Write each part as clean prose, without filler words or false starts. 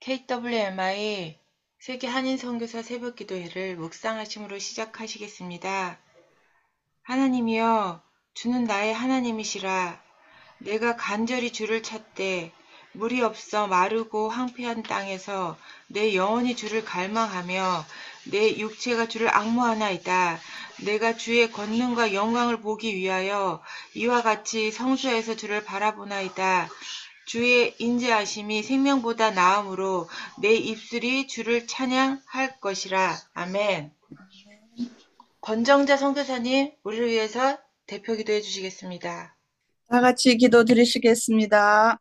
KWMI 세계 한인 선교사 새벽 기도회를 묵상하심으로 시작하시겠습니다. 하나님이여, 주는 나의 하나님이시라. 내가 간절히 주를 찾되 물이 없어 마르고 황폐한 땅에서 내 영혼이 주를 갈망하며 내 육체가 주를 앙모하나이다. 내가 주의 권능과 영광을 보기 위하여 이와 같이 성소에서 주를 바라보나이다. 주의 인자하심이 생명보다 나음으로 내 입술이 주를 찬양할 것이라. 아멘. 권정자 선교사님, 우리를 위해서 대표 기도해 주시겠습니다. 다 같이 기도 드리시겠습니다.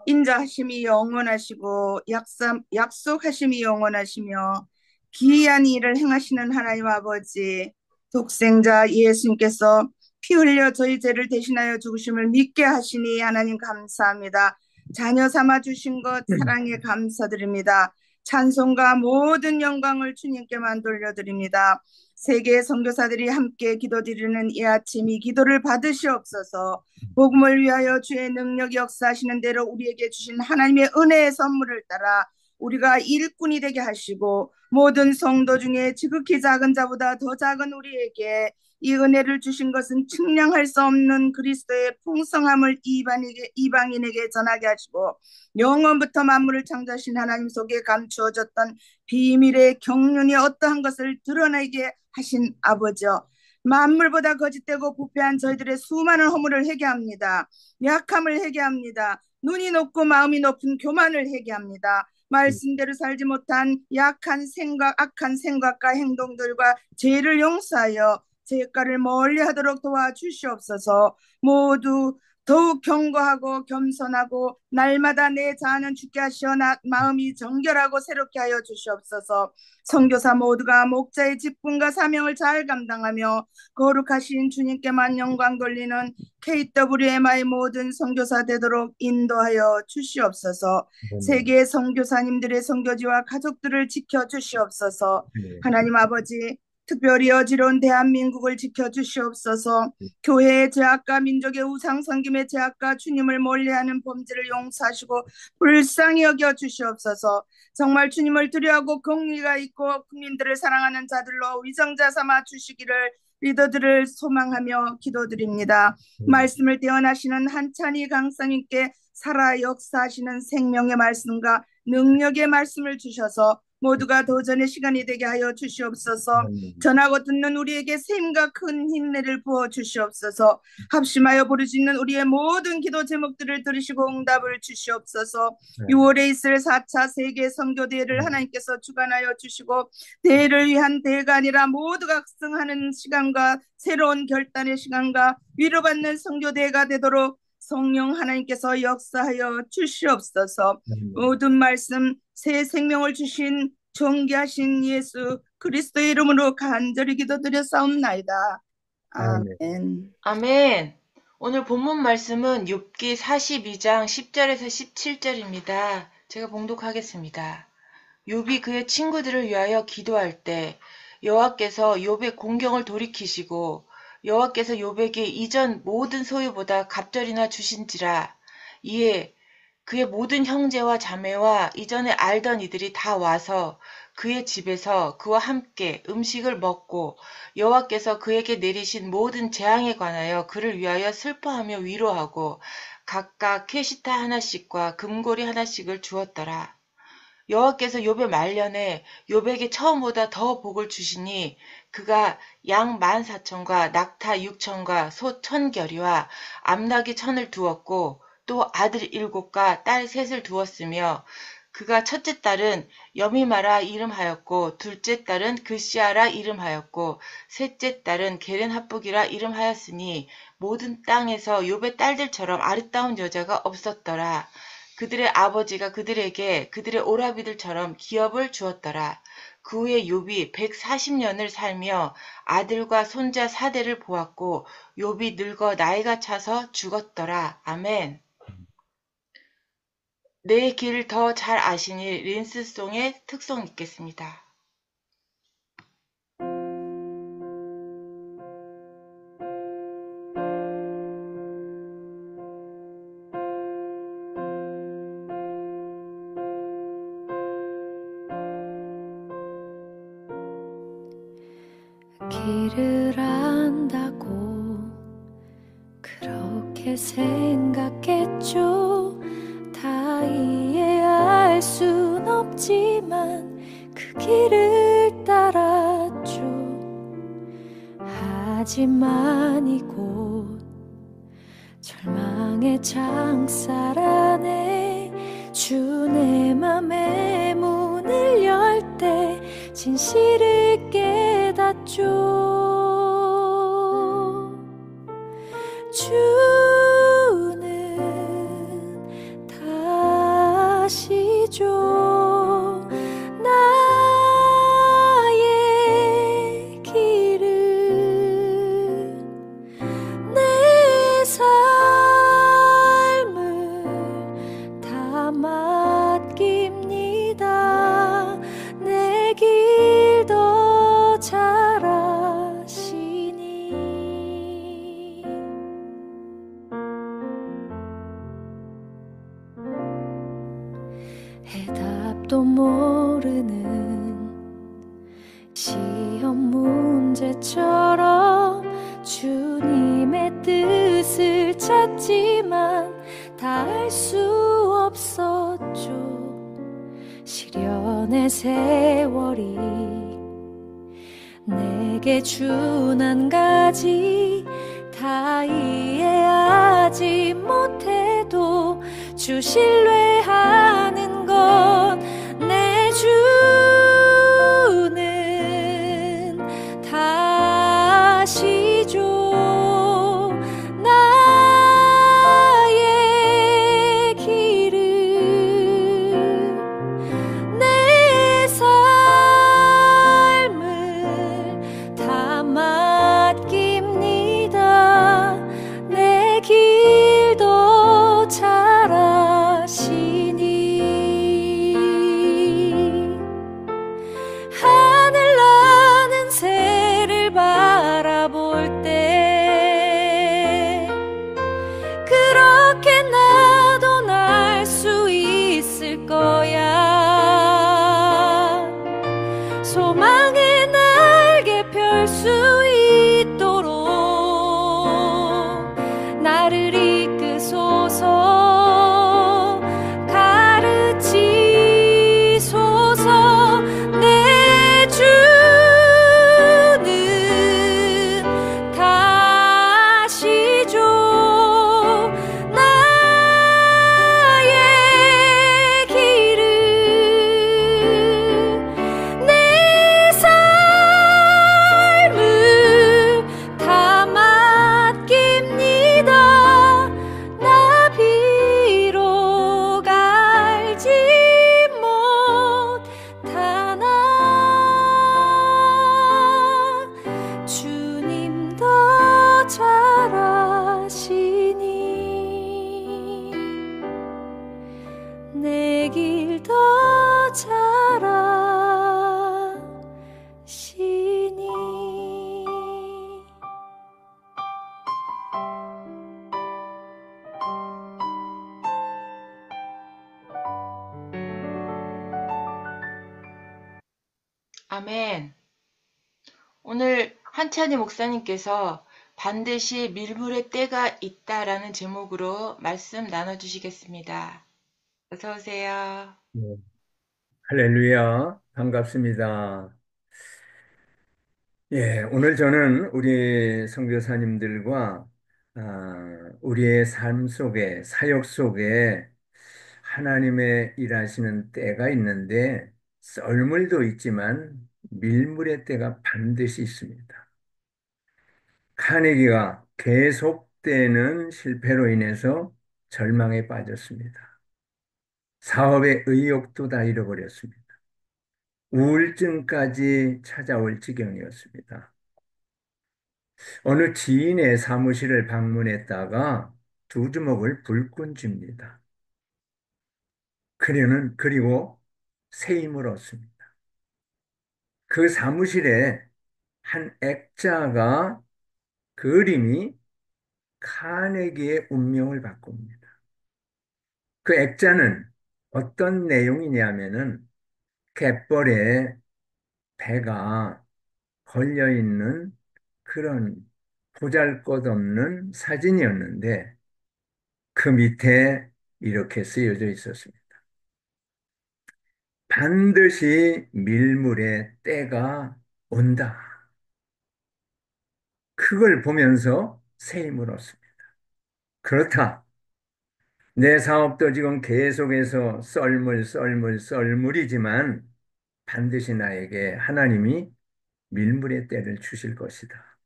인자하심이 영원하시고 약속하심이 영원하시며 기이한 일을 행하시는 하나님 아버지, 독생자 예수님께서 피 흘려 저희 죄를 대신하여 죽으심을 믿게 하시니 하나님 감사합니다. 자녀 삼아 주신 것 사랑에 감사드립니다. 찬송과 모든 영광을 주님께만 돌려드립니다. 세계 선교사들이 함께 기도드리는 이 아침 이 기도를 받으시옵소서. 복음을 위하여 주의 능력이 역사하시는 대로 우리에게 주신 하나님의 은혜의 선물을 따라 우리가 일꾼이 되게 하시고, 모든 성도 중에 지극히 작은 자보다 더 작은 우리에게 이 은혜를 주신 것은 측량할 수 없는 그리스도의 풍성함을 이방인에게 전하게 하시고, 영원부터 만물을 창조하신 하나님 속에 감추어졌던 비밀의 경륜이 어떠한 것을 드러내게 하신 아버지여, 만물보다 거짓되고 부패한 저희들의 수많은 허물을 회개합니다. 약함을 회개합니다. 눈이 높고 마음이 높은 교만을 회개합니다. 말씀대로 살지 못한 악한 생각과 행동들과 죄를 용서하여 죄가를 멀리하도록 도와주시옵소서. 모두 더욱 견고하고 겸손하고 날마다 내 자아는 죽게 하시어 마음이 정결하고 새롭게 하여 주시옵소서. 선교사 모두가 목자의 직분과 사명을 잘 감당하며 거룩하신 주님께만 영광 돌리는 KWMI 모든 선교사 되도록 인도하여 주시옵소서. 세계 선교사님들의 선교지와 가족들을 지켜주시옵소서. 하나님 아버지, 특별히 어지러운 대한민국을 지켜주시옵소서. 교회의 죄악과 민족의 우상 섬김의 죄악과 주님을 멀리하는 범죄를 용서하시고 불쌍히 여겨 주시옵소서. 정말 주님을 두려워하고 공의가 있고 국민들을 사랑하는 자들로 위정자 삼아 주시기를 리더들을 소망하며 기도드립니다. 말씀을 대언하시는 한찬희 강사님께 살아 역사하시는 생명의 말씀과 능력의 말씀을 주셔서 모두가 도전의 시간이 되게 하여 주시옵소서. 전하고 듣는 우리에게 샘과 큰 힘내를 부어 주시옵소서. 합심하여 부르짖는 우리의 모든 기도 제목들을 들으시고 응답을 주시옵소서. 6월에 있을 4차 세계 선교대회를 하나님께서 주관하여 주시고, 대회를 위한 대회가 아니라 모두가 각성하는 시간과 새로운 결단의 시간과 위로받는 선교대회가 되도록 성령 하나님께서 역사하여 주시옵소서. 모든 말씀 새 생명을 주신 존귀하신 예수 그리스도의 이름으로 간절히 기도드렸사옵나이다. 아멘. 아멘. 오늘 본문 말씀은 욥기 42장 10절에서 17절입니다. 제가 봉독하겠습니다. 욥이 그의 친구들을 위하여 기도할 때 여호와께서 욥의 공경을 돌이키시고 여호와께서 욥에게 이전 모든 소유보다 갑절이나 주신지라. 이에 그의 모든 형제와 자매와 이전에 알던 이들이 다 와서 그의 집에서 그와 함께 음식을 먹고 여호와께서 그에게 내리신 모든 재앙에 관하여 그를 위하여 슬퍼하며 위로하고 각각 캐시타 하나씩과 금고리 하나씩을 주었더라. 여호와께서 욥의 말년에 욥에게 처음보다 더 복을 주시니 그가 양 14,000과 낙타 6,000과 소 1,000결이와 암나귀 1,000을 두었고 또 아들 7과 딸 3을 두었으며 그가 첫째 딸은 여미마라 이름하였고 둘째 딸은 글시아라 이름하였고 셋째 딸은 게렌하북이라 이름하였으니 모든 땅에서 욥의 딸들처럼 아름다운 여자가 없었더라. 그들의 아버지가 그들에게 그들의 오라비들처럼 기업을 주었더라. 그 후에 욥이 140년을 살며 아들과 손자 4대를 보았고 욥이 늙어 나이가 차서 죽었더라. 아멘. 내 길을 더 잘 아시니 린스송의 특송 읽겠습니다. 길을 안다고 그렇게 생각했죠. 다 이해할 순 없지만 그 길을 따랐죠. 하지만 이곳 절망의 창살 안에 주 내 맘의 문을 열 때 진실을 깨닫죠. 주는 다시죠. 나의 길을 내 삶을 다 맡깁니다. 내 길 더 잘 아시니. 해답도 모르는 시험 문제처럼 주님의 뜻을 찾지만 다 알 수 없었죠. 시련의 세월이 내게 준 한 가지 다 이해하지 못해도 주 신뢰하는 것 내 주는 다시죠. 나의 길을 내 삶을 다 맡깁니다. 내 길도 잘 아시니. 하늘 나는 새를 바라볼 때 그렇게 나도 날 수 있을 거야. 소망의 날개 펼 수 있도록 나를 이끄소서. 가르치소서. 내 주는 다시죠. 나의 길을 내 삶을 다 맡깁니다. 나 비록 알지 못하나 주님 더 잘 아시니. 내 길 더 잘 아시니. 아멘. 오늘 한찬희 목사님께서 반드시 밀물의 때가 있다라는 제목으로 말씀 나눠주시겠습니다. 어서 오세요. 네, 할렐루야, 반갑습니다. 예, 오늘 저는 우리 선교사님들과 우리의 삶 속에, 사역 속에 하나님의 일하시는 때가 있는데 썰물도 있지만 밀물의 때가 반드시 있습니다. 카네기가 계속되는 실패로 인해서 절망에 빠졌습니다. 사업의 의욕도 다 잃어버렸습니다. 우울증까지 찾아올 지경이었습니다. 어느 지인의 사무실을 방문했다가 두 주먹을 불끈 쥡니다. 그리고 새 힘을 얻습니다. 그 사무실에 한 액자가 그림이 카네기의 운명을 바꿉니다. 그 액자는 어떤 내용이냐면은 갯벌에 배가 걸려 있는 그런 보잘것없는 사진이었는데 그 밑에 이렇게 쓰여져 있었습니다. 반드시 밀물의 때가 온다. 그걸 보면서 새 힘을 얻습니다. 그렇다. 내 사업도 지금 계속해서 썰물이지만 반드시 나에게 하나님이 밀물의 때를 주실 것이다.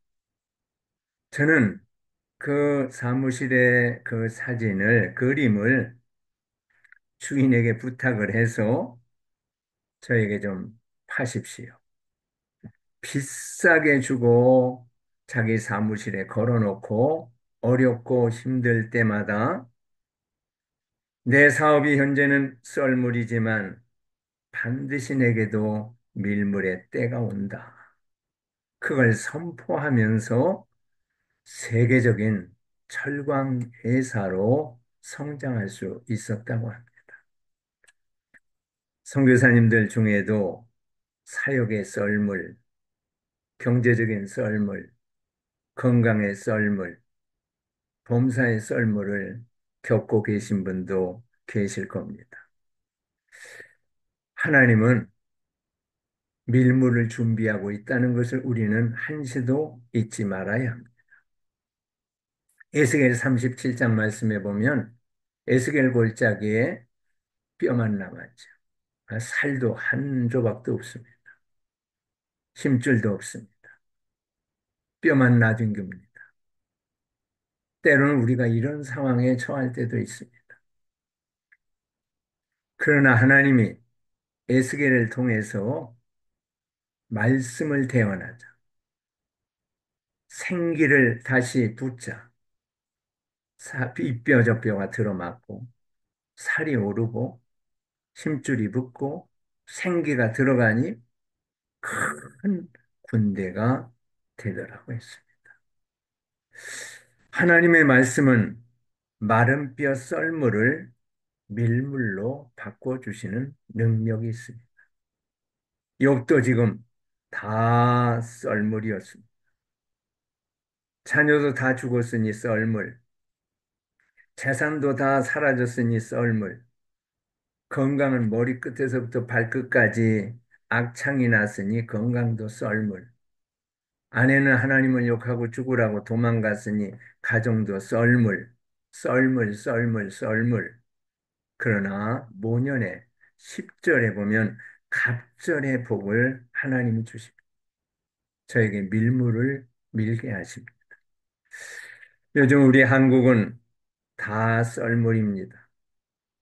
저는 그 사무실의 그 사진을, 그림을 주인에게 부탁을 해서 저에게 좀 파십시오. 비싸게 주고 자기 사무실에 걸어놓고 어렵고 힘들 때마다 내 사업이 현재는 썰물이지만 반드시 내게도 밀물의 때가 온다. 그걸 선포하면서 세계적인 철강 회사로 성장할 수 있었다고 합니다. 선교사님들 중에도 사역의 썰물, 경제적인 썰물, 건강의 썰물, 범사의 썰물을 겪고 계신 분도 계실 겁니다. 하나님은 밀물을 준비하고 있다는 것을 우리는 한시도 잊지 말아야 합니다. 에스겔 37장 말씀해 보면 에스겔 골짜기에 뼈만 남았죠. 살도 한 조각도 없습니다. 힘줄도 없습니다. 뼈만 놔둔 겁니다. 때로는 우리가 이런 상황에 처할 때도 있습니다. 그러나 하나님이 에스겔을 통해서 말씀을 대언하자. 생기를 다시 붙자. 이 뼈 저 뼈가 들어맞고 살이 오르고 힘줄이 붙고 생기가 들어가니 큰 군대가 되더라고 했습니다. 하나님의 말씀은 마른 뼈 썰물을 밀물로 바꿔주시는 능력이 있습니다. 욥도 지금 다 썰물이었습니다. 자녀도 다 죽었으니 썰물, 재산도 다 사라졌으니 썰물, 건강은 머리끝에서부터 발끝까지 악창이 났으니 건강도 썰물, 아내는 하나님을 욕하고 죽으라고 도망갔으니 가정도 썰물, 썰물, 썰물, 썰물. 그러나 모년에 10절에 보면 갑절의 복을 하나님이 주십니다. 저에게 밀물을 밀게 하십니다. 요즘 우리 한국은 다 썰물입니다.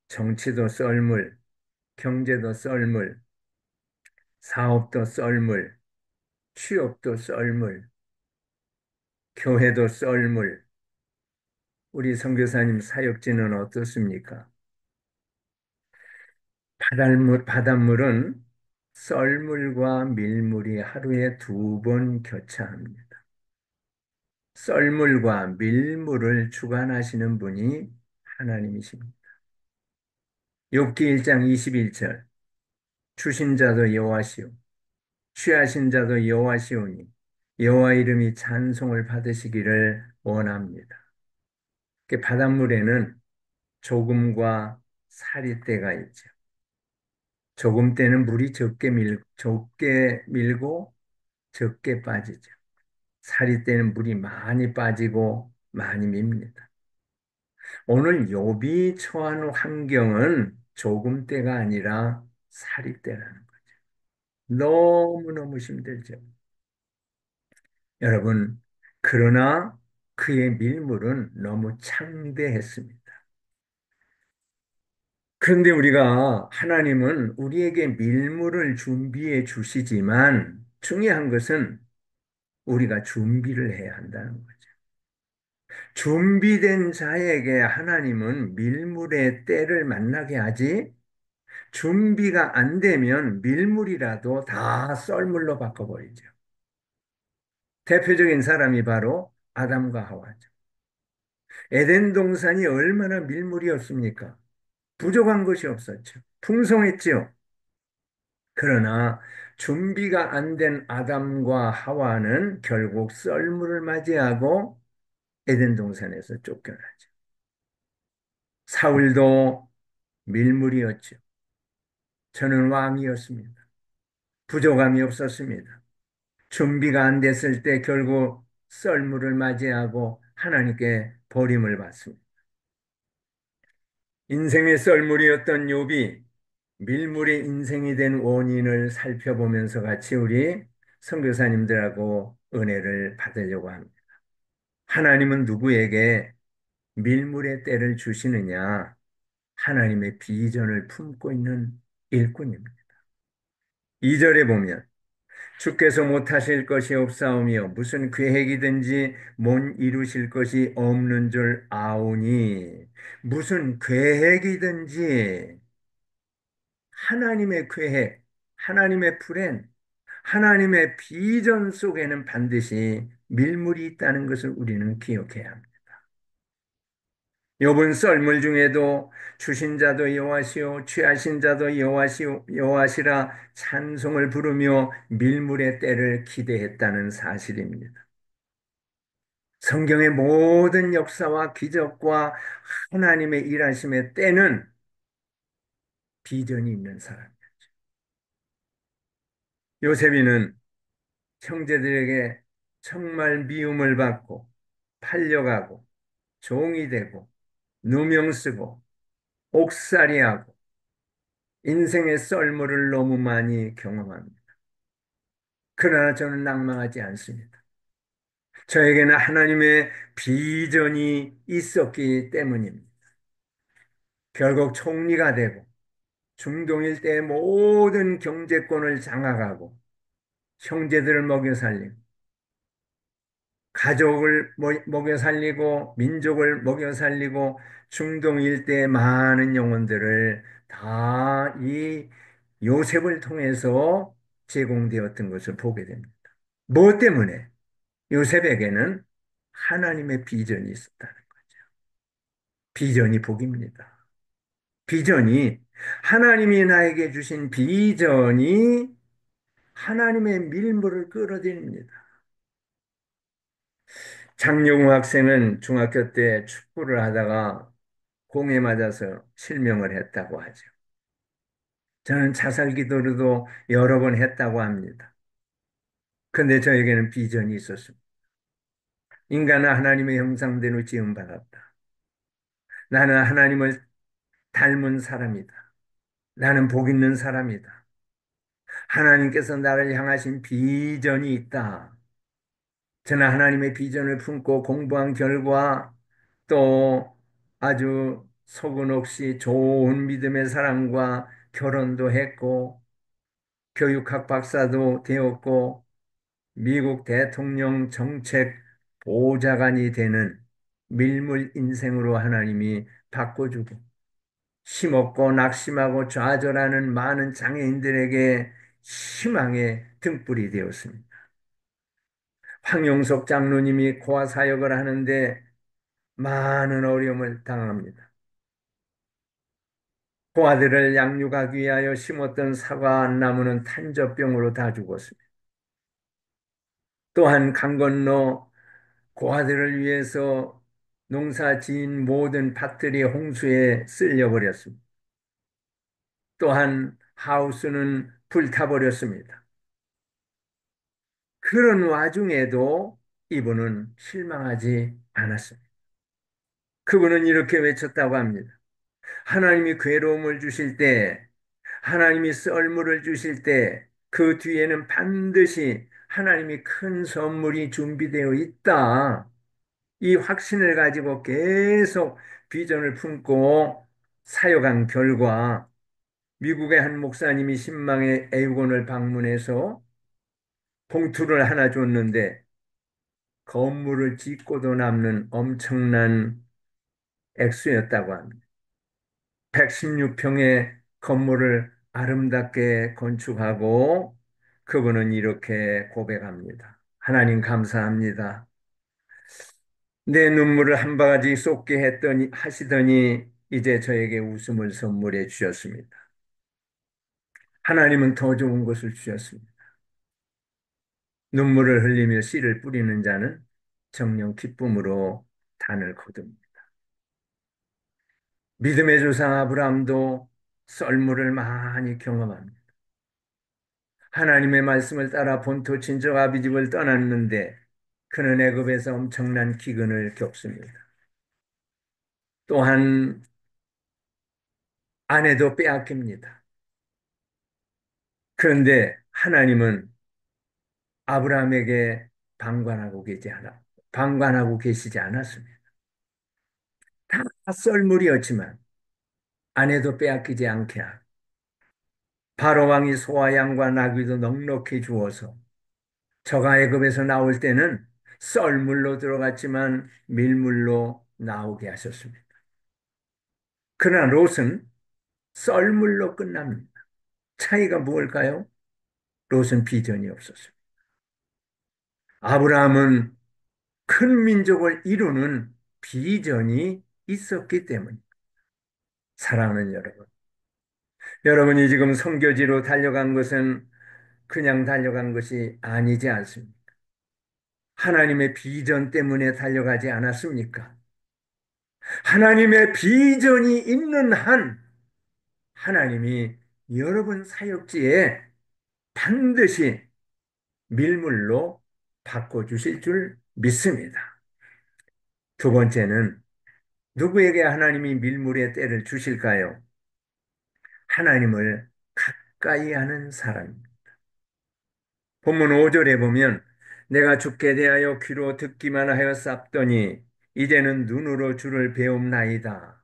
정치도 썰물, 경제도 썰물, 사업도 썰물, 취업도 썰물, 교회도 썰물. 우리 선교사님 사역지는 어떻습니까? 바닷물은 썰물과 밀물이 하루에 2번 교차합니다. 썰물과 밀물을 주관하시는 분이 하나님이십니다. 욥기 1장 21절 주신 자도 여호와시오 취하신 자도 여호와시오니 여호와 이름이 찬송을 받으시기를 원합니다. 바닷물에는 조금과 사리때가 있죠. 조금 때는 물이 적게 밀고 적게 빠지죠. 사리때는 물이 많이 빠지고 많이 밉니다. 오늘 욥이 처한 환경은 조금 때가 아니라 사리때라는 거죠. 너무너무 힘들죠. 여러분, 그러나 그의 밀물은 너무 창대했습니다. 그런데 우리가 하나님은 우리에게 밀물을 준비해 주시지만 중요한 것은 우리가 준비를 해야 한다는 거죠. 준비된 자에게 하나님은 밀물의 때를 만나게 하지 준비가 안 되면 밀물이라도 다 썰물로 바꿔버리죠. 대표적인 사람이 바로 아담과 하와죠. 에덴 동산이 얼마나 밀물이었습니까? 부족한 것이 없었죠. 풍성했지요. 그러나 준비가 안 된 아담과 하와는 결국 썰물을 맞이하고 에덴 동산에서 쫓겨나죠. 사울도 밀물이었죠. 저는 왕이었습니다. 부족함이 없었습니다. 준비가 안 됐을 때 결국 썰물을 맞이하고 하나님께 버림을 받습니다. 인생의 썰물이었던 욥이 밀물의 인생이 된 원인을 살펴보면서 같이 우리 선교사님들하고 은혜를 받으려고 합니다. 하나님은 누구에게 밀물의 때를 주시느냐? 하나님의 비전을 품고 있는 일꾼입니다. 2절에 보면 주께서 못하실 것이 없사오며 무슨 계획이든지 못 이루실 것이 없는 줄 아오니 무슨 계획이든지 하나님의 계획, 하나님의 플랜, 하나님의 비전 속에는 반드시 밀물이 있다는 것을 우리는 기억해야 합니다. 욥은 썰물 중에도 주신 자도 여호와시오 취하신 자도 여호와시오 여호와시라 찬송을 부르며 밀물의 때를 기대했다는 사실입니다. 성경의 모든 역사와 기적과 하나님의 일하심의 때는 비전이 있는 사람이에요. 요셉이는 형제들에게 정말 미움을 받고 팔려가고 종이 되고 누명 쓰고 옥살이하고 인생의 썰물을 너무 많이 경험합니다. 그러나 저는 낭망하지 않습니다. 저에게는 하나님의 비전이 있었기 때문입니다. 결국 총리가 되고 중동 일대의 모든 경제권을 장악하고 형제들을 먹여 살리고 가족을 먹여 살리고 민족을 먹여 살리고 중동 일대의 많은 영혼들을 다 이 요셉을 통해서 제공되었던 것을 보게 됩니다. 무엇 때문에? 요셉에게는 하나님의 비전이 있었다는 거죠. 비전이 복입니다. 비전이 하나님이 나에게 주신 비전이 하나님의 밀물을 끌어들입니다. 장영우 학생은 중학교 때 축구를 하다가 공에 맞아서 실명을 했다고 하죠. 저는 자살 기도로도 여러 번 했다고 합니다. 근데 저에게는 비전이 있었습니다. 인간은 하나님의 형상대로 지음받았다. 나는 하나님을 닮은 사람이다. 나는 복 있는 사람이다. 하나님께서 나를 향하신 비전이 있다. 저는 하나님의 비전을 품고 공부한 결과 또 아주 소근 없이 좋은 믿음의 사람과 결혼도 했고 교육학 박사도 되었고 미국 대통령 정책 보좌관이 되는 밀물 인생으로 하나님이 바꿔주고 힘없고 낙심하고 좌절하는 많은 장애인들에게 희망의 등불이 되었습니다. 황용석 장로님이 고아 사역을 하는데 많은 어려움을 당합니다. 고아들을 양육하기 위하여 심었던 사과 나무는 탄저병으로 다 죽었습니다. 또한 강 건너 고아들을 위해서 농사 지은 모든 밭들이 홍수에 쓸려버렸습니다. 또한 하우스는 불타버렸습니다. 그런 와중에도 이분은 실망하지 않았습니다. 그분은 이렇게 외쳤다고 합니다. 하나님이 괴로움을 주실 때, 하나님이 썰물을 주실 때, 그 뒤에는 반드시 하나님이 큰 선물이 준비되어 있다. 이 확신을 가지고 계속 비전을 품고 사역한 결과, 미국의 한 목사님이 신망의 애육원을 방문해서 봉투를 하나 줬는데, 건물을 짓고도 남는 엄청난 액수였다고 합니다. 116평의 건물을 아름답게 건축하고 그분은 이렇게 고백합니다. 하나님 감사합니다. 내 눈물을 한 바가지 쏟게 하시더니 이제 저에게 웃음을 선물해 주셨습니다. 하나님은 더 좋은 것을 주셨습니다. 눈물을 흘리며 씨를 뿌리는 자는 정녕 기쁨으로 단을 거둡니다. 믿음의 조상 아브라함도 썰물을 많이 경험합니다. 하나님의 말씀을 따라 본토 친족 아비집을 떠났는데 그는 애굽에서 엄청난 기근을 겪습니다. 또한 아내도 빼앗깁니다. 그런데 하나님은 아브라함에게 방관하고 계시지 않았습니다. 다 썰물이었지만 아내도 빼앗기지 않게 하고 바로 왕이 소와 양과 나귀도 넉넉히 주어서 저가 애굽에서 나올 때는 썰물로 들어갔지만 밀물로 나오게 하셨습니다. 그러나 롯은 썰물로 끝납니다. 차이가 무엇일까요? 롯은 비전이 없었습니다. 아브라함은 큰 민족을 이루는 비전이 있었기 때문입니다. 사랑하는 여러분, 여러분이 지금 선교지로 달려간 것은 그냥 달려간 것이 아니지 않습니까? 하나님의 비전 때문에 달려가지 않았습니까? 하나님의 비전이 있는 한 하나님이 여러분 사역지에 반드시 밀물로 바꿔주실 줄 믿습니다. 두 번째는 누구에게 하나님이 밀물의 때를 주실까요? 하나님을 가까이 하는 사람입니다. 본문 5절에 보면 내가 주께 대하여 귀로 듣기만 하여 쌉더니 이제는 눈으로 주를 배움나이다.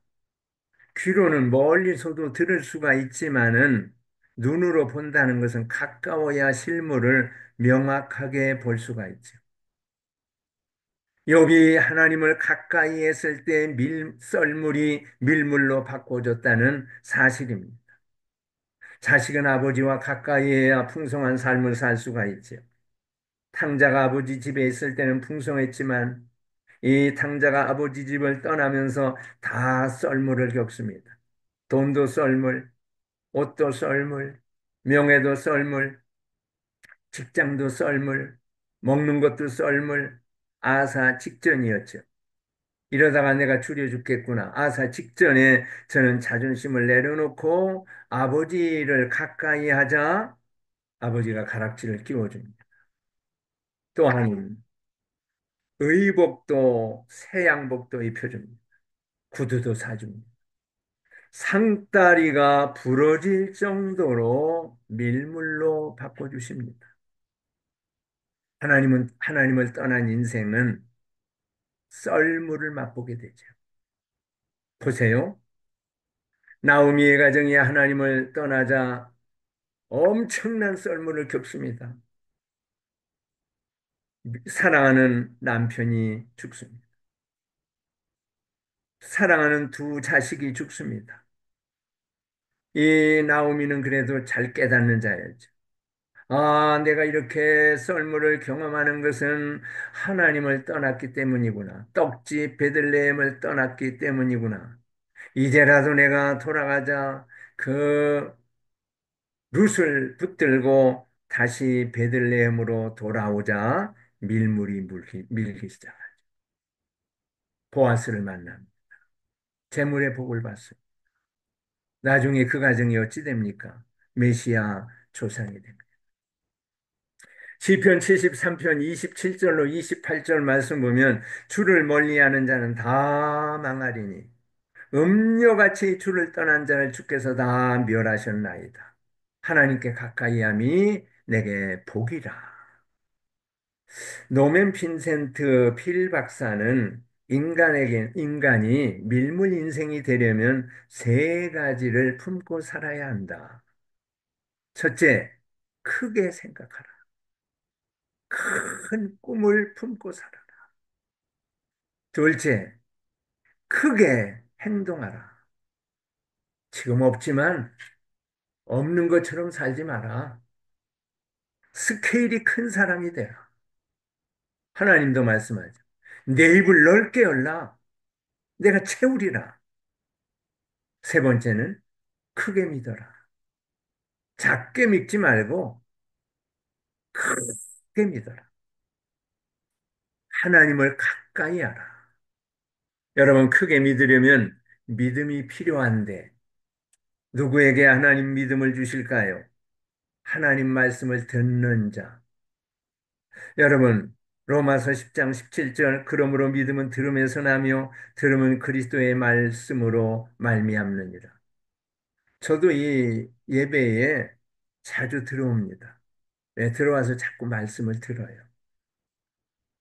귀로는 멀리서도 들을 수가 있지만은 눈으로 본다는 것은 가까워야 실물을 명확하게 볼 수가 있죠. 욥이 하나님을 가까이 했을 때 썰물이 밀물로 바꿔졌다는 사실입니다. 자식은 아버지와 가까이 해야 풍성한 삶을 살 수가 있죠. 탕자가 아버지 집에 있을 때는 풍성했지만 이 탕자가 아버지 집을 떠나면서 다 썰물을 겪습니다. 돈도 썰물, 옷도 썰물, 명예도 썰물, 직장도 썰물, 먹는 것도 썰물, 아사 직전이었죠. 이러다가 내가 줄여 죽겠구나. 아사 직전에 저는 자존심을 내려놓고 아버지를 가까이 하자 아버지가 가락지를 끼워줍니다. 또한 의복도 새 양복도 입혀줍니다. 구두도 사줍니다. 상다리가 부러질 정도로 밀물로 바꿔주십니다. 하나님을 떠난 인생은 썰물을 맛보게 되죠. 보세요. 나오미의 가정이 하나님을 떠나자 엄청난 썰물을 겪습니다. 사랑하는 남편이 죽습니다. 사랑하는 두 자식이 죽습니다. 이 나오미는 그래도 잘 깨닫는 자였죠. 아, 내가 이렇게 썰물을 경험하는 것은 하나님을 떠났기 때문이구나. 떡집 베들레헴을 떠났기 때문이구나. 이제라도 내가 돌아가자 그 룻을 붙들고 다시 베들레헴으로 돌아오자 밀기 시작하죠. 보아스를 만납니다. 재물의 복을 받습니다. 나중에 그 가정이 어찌 됩니까? 메시아 조상이 됩니다. 시편 73편 27절로 28절 말씀 보면 주를 멀리하는 자는 다 망하리니 음료같이 주를 떠난 자를 주께서 다 멸하셨나이다. 하나님께 가까이함이 내게 복이라. 노맨 빈센트 필 박사는 인간이 밀물 인생이 되려면 세 가지를 품고 살아야 한다. 첫째, 크게 생각하라. 큰 꿈을 품고 살아라. 둘째, 크게 행동하라. 지금 없지만 없는 것처럼 살지 마라. 스케일이 큰 사람이 되라. 하나님도 말씀하죠. 내 입을 넓게 열라. 내가 채우리라. 세 번째는 크게 믿어라. 작게 믿지 말고 크게 믿어라. 하나님을 가까이 하라. 여러분, 크게 믿으려면 믿음이 필요한데, 누구에게 하나님 믿음을 주실까요? 하나님 말씀을 듣는 자. 여러분, 로마서 10장 17절, 그러므로 믿음은 들음에서 나며 들음은 그리스도의 말씀으로 말미암느니라. 저도 이 예배에 자주 들어옵니다. 네, 들어와서 자꾸 말씀을 들어요.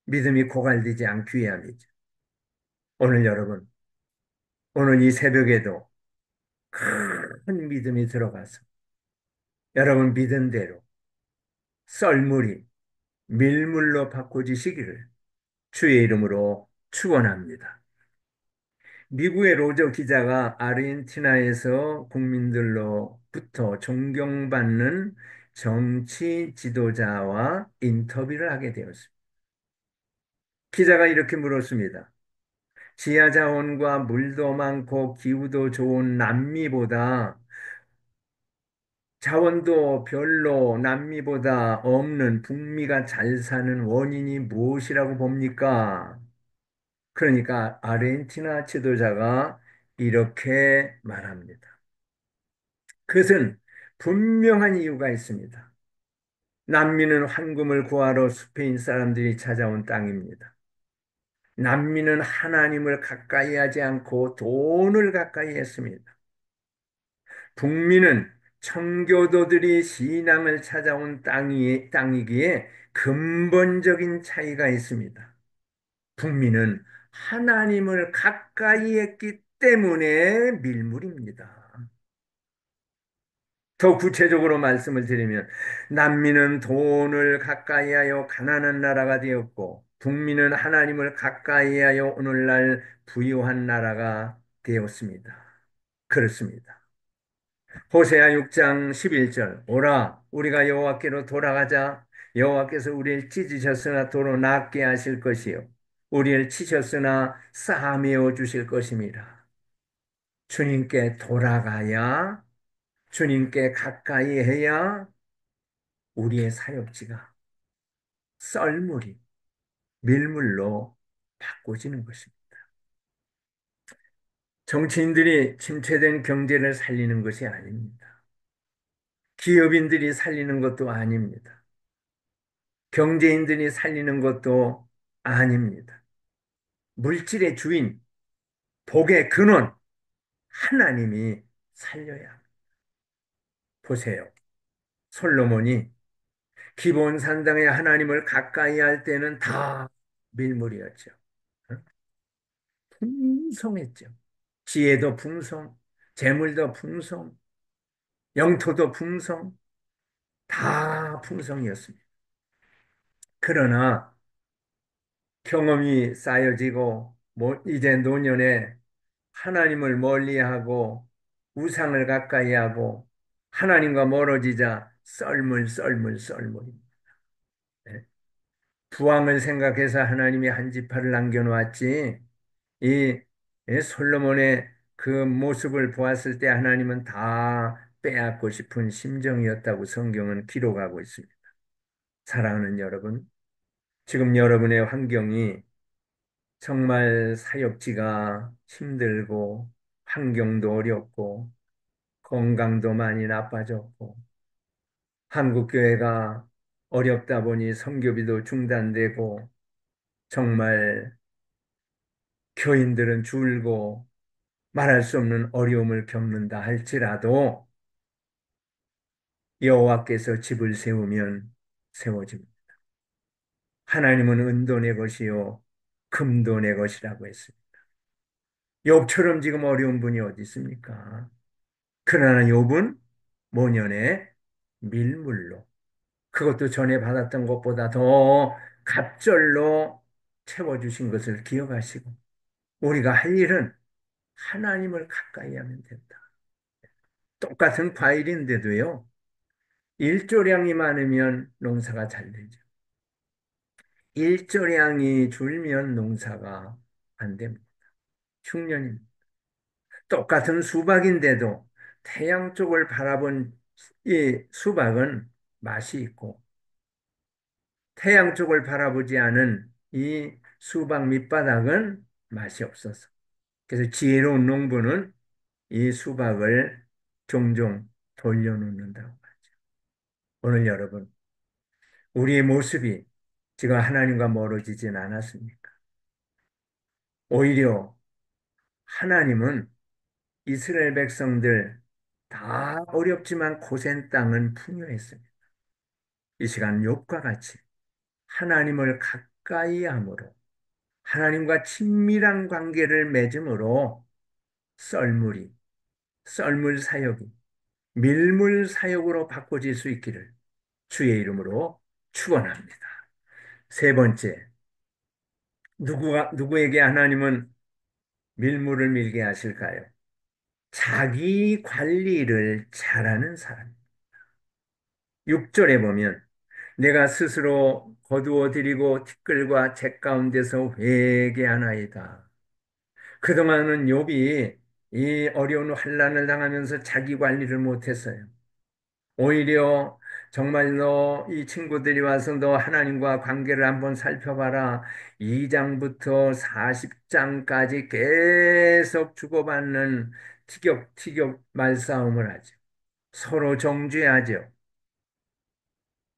믿음이 고갈되지 않기 위함이죠. 오늘 여러분, 오늘 이 새벽에도 큰 믿음이 들어가서 여러분 믿은 대로 썰물이 밀물로 바꿔지시기를 주의 이름으로 축원합니다. 미국의 로저 기자가 아르헨티나에서 국민들로부터 존경받는 정치 지도자와 인터뷰를 하게 되었습니다. 기자가 이렇게 물었습니다. 지하 자원과 물도 많고 기후도 좋은 남미보다 자원도 별로 남미보다 없는 북미가 잘 사는 원인이 무엇이라고 봅니까? 그러니까 아르헨티나 지도자가 이렇게 말합니다. 그것은 분명한 이유가 있습니다. 남미는 황금을 구하러 스페인 사람들이 찾아온 땅입니다. 남미는 하나님을 가까이 하지 않고 돈을 가까이 했습니다. 북미는 청교도들이 신앙을 찾아온 땅이기에 근본적인 차이가 있습니다. 북미는 하나님을 가까이 했기 때문에 밀물입니다. 더 구체적으로 말씀을 드리면 남미는 돈을 가까이하여 가난한 나라가 되었고 북미는 하나님을 가까이하여 오늘날 부유한 나라가 되었습니다. 그렇습니다. 호세아 6장 11절 오라 우리가 여호와께로 돌아가자 여호와께서 우리를 찢으셨으나 도로 낫게 하실 것이요 우리를 치셨으나 싸매어 주실 것입니다. 주님께 돌아가야 주님께 가까이 해야 우리의 사역지가 썰물이 밀물로 바꿔지는 것입니다. 정치인들이 침체된 경제를 살리는 것이 아닙니다. 기업인들이 살리는 것도 아닙니다. 경제인들이 살리는 것도 아닙니다. 물질의 주인, 복의 근원, 하나님이 살려야 합니다. 보세요. 솔로몬이 기본 산당에 하나님을 가까이 할 때는 다 밀물이었죠. 풍성했죠. 지혜도 풍성, 재물도 풍성, 영토도 풍성, 다 풍성이었습니다. 그러나 경험이 쌓여지고 이제 노년에 하나님을 멀리하고 우상을 가까이하고 하나님과 멀어지자 썰물. 네. 부왕을 생각해서 하나님이 한 지파를 남겨놓았지 이 솔로몬의 그 모습을 보았을 때 하나님은 다 빼앗고 싶은 심정이었다고 성경은 기록하고 있습니다. 사랑하는 여러분, 지금 여러분의 환경이 정말 사역지가 힘들고 환경도 어렵고 건강도 많이 나빠졌고 한국교회가 어렵다 보니 선교비도 중단되고 정말 교인들은 줄고 말할 수 없는 어려움을 겪는다 할지라도 여호와께서 집을 세우면 세워집니다. 하나님은 은도 내 것이요 금도 내 것이라고 했습니다. 욥처럼 지금 어려운 분이 어디 있습니까? 그러나 욥은 모년에 밀물로 그것도 전에 받았던 것보다 더 갑절로 채워주신 것을 기억하시고 우리가 할 일은 하나님을 가까이 하면 된다. 똑같은 과일인데도요. 일조량이 많으면 농사가 잘 되죠. 일조량이 줄면 농사가 안 됩니다. 흉년입니다. 똑같은 수박인데도 태양 쪽을 바라본 이 수박은 맛이 있고 태양 쪽을 바라보지 않은 이 수박 밑바닥은 맛이 없어서. 그래서 지혜로운 농부는 이 수박을 종종 돌려놓는다고 하죠. 오늘 여러분, 우리의 모습이 지금 하나님과 멀어지진 않았습니까? 오히려 하나님은 이스라엘 백성들 다 어렵지만 고센 땅은 풍요했습니다. 이 시간 욥과 같이 하나님을 가까이 함으로 하나님과 친밀한 관계를 맺음으로 썰물이 썰물 사역이 밀물 사역으로 바꿔질 수 있기를 주의 이름으로 축원합니다. 세 번째, 누구에게 하나님은 밀물을 밀게 하실까요? 자기 관리를 잘하는 사람. 6절에 보면 내가 스스로 거두어 드리고 티끌과 재 가운데서 회개하나이다. 그동안은 욥이 이 어려운 환난을 당하면서 자기 관리를 못했어요. 오히려 정말로 이 친구들이 와서 너 하나님과 관계를 한번 살펴봐라. 2장부터 40장까지 계속 주고받는 티격티격 말싸움을 하죠. 서로 정죄하죠.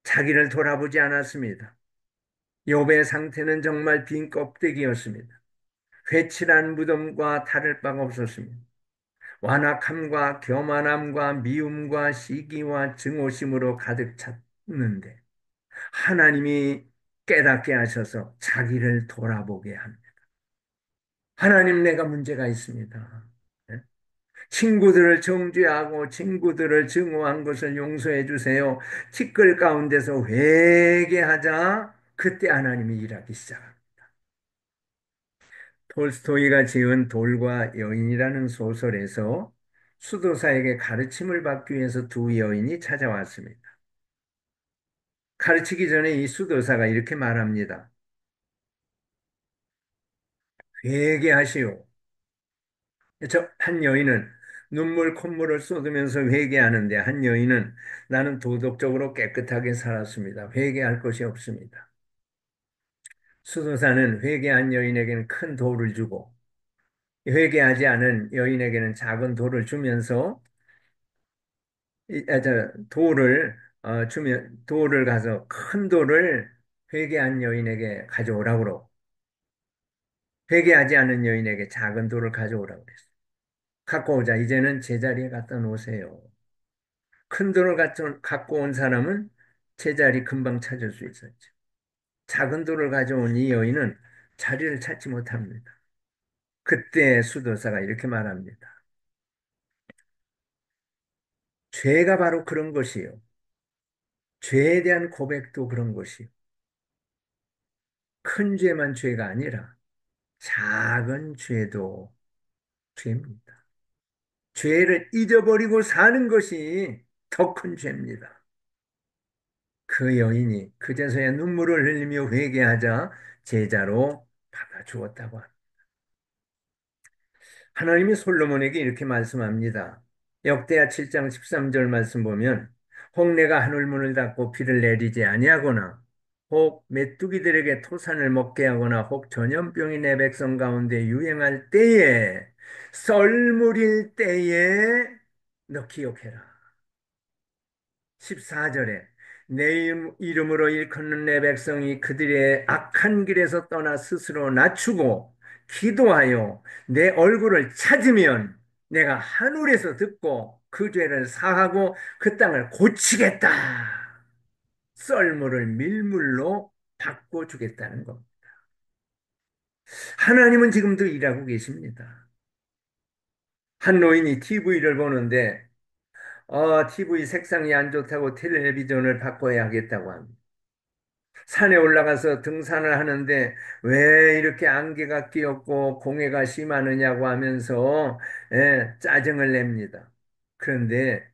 자기를 돌아보지 않았습니다. 욥의 상태는 정말 빈 껍데기였습니다. 회칠한 무덤과 다를 바가 없었습니다. 완악함과 교만함과 미움과 시기와 증오심으로 가득 찼는데 하나님이 깨닫게 하셔서 자기를 돌아보게 합니다. 하나님, 내가 문제가 있습니다. 네? 친구들을 정죄하고 친구들을 증오한 것을 용서해 주세요. 티끌 가운데서 회개하자. 그때 하나님이 일하기 시작합니다. 톨스토이가 지은 돌과 여인이라는 소설에서 수도사에게 가르침을 받기 위해서 두 여인이 찾아왔습니다. 가르치기 전에 이 수도사가 이렇게 말합니다. 회개하시오. 한 여인은 눈물 콧물을 쏟으면서 회개하는데 한 여인은 나는 도덕적으로 깨끗하게 살았습니다. 회개할 것이 없습니다. 수도사는 회개한 여인에게는 큰 돌을 주고 회개하지 않은 여인에게는 작은 돌을 주면서 돌을 주면 돌을 가서 큰 돌을 회개한 여인에게 가져오라고 그러고 회개하지 않은 여인에게 작은 돌을 가져오라고 그랬어요. 갖고 오자. 이제는 제자리에 갖다 놓으세요. 큰 돌을 갖고 온 사람은 제자리 금방 찾을 수 있었죠. 작은 돌을 가져온 이 여인은 자리를 찾지 못합니다. 그때 수도사가 이렇게 말합니다. 죄가 바로 그런 것이요. 죄에 대한 고백도 그런 것이요. 큰 죄만 죄가 아니라 작은 죄도 죄입니다. 죄를 잊어버리고 사는 것이 더 큰 죄입니다. 그 여인이 그제서야 눈물을 흘리며 회개하자 제자로 받아주었다고 합니다. 하나님이 솔로몬에게 이렇게 말씀합니다. 역대하 7장 13절 말씀 보면 혹 내가 하늘문을 닫고 비를 내리지 아니하거나 혹 메뚜기들에게 토산을 먹게 하거나 혹 전염병이 내 백성 가운데 유행할 때에 썰물일 때에 너 기억해라. 14절에 내 이름으로 일컫는 내 백성이 그들의 악한 길에서 떠나 스스로 낮추고 기도하여 내 얼굴을 찾으면 내가 하늘에서 듣고 그 죄를 사하고 그 땅을 고치겠다. 썰물을 밀물로 바꿔주겠다는 것. 하나님은 지금도 일하고 계십니다. 한 노인이 TV를 보는데 TV 색상이 안 좋다고 텔레비전을 바꿔야 하겠다고 합니다. 산에 올라가서 등산을 하는데 왜 이렇게 안개가 끼었고 공해가 심하느냐고 하면서 짜증을 냅니다. 그런데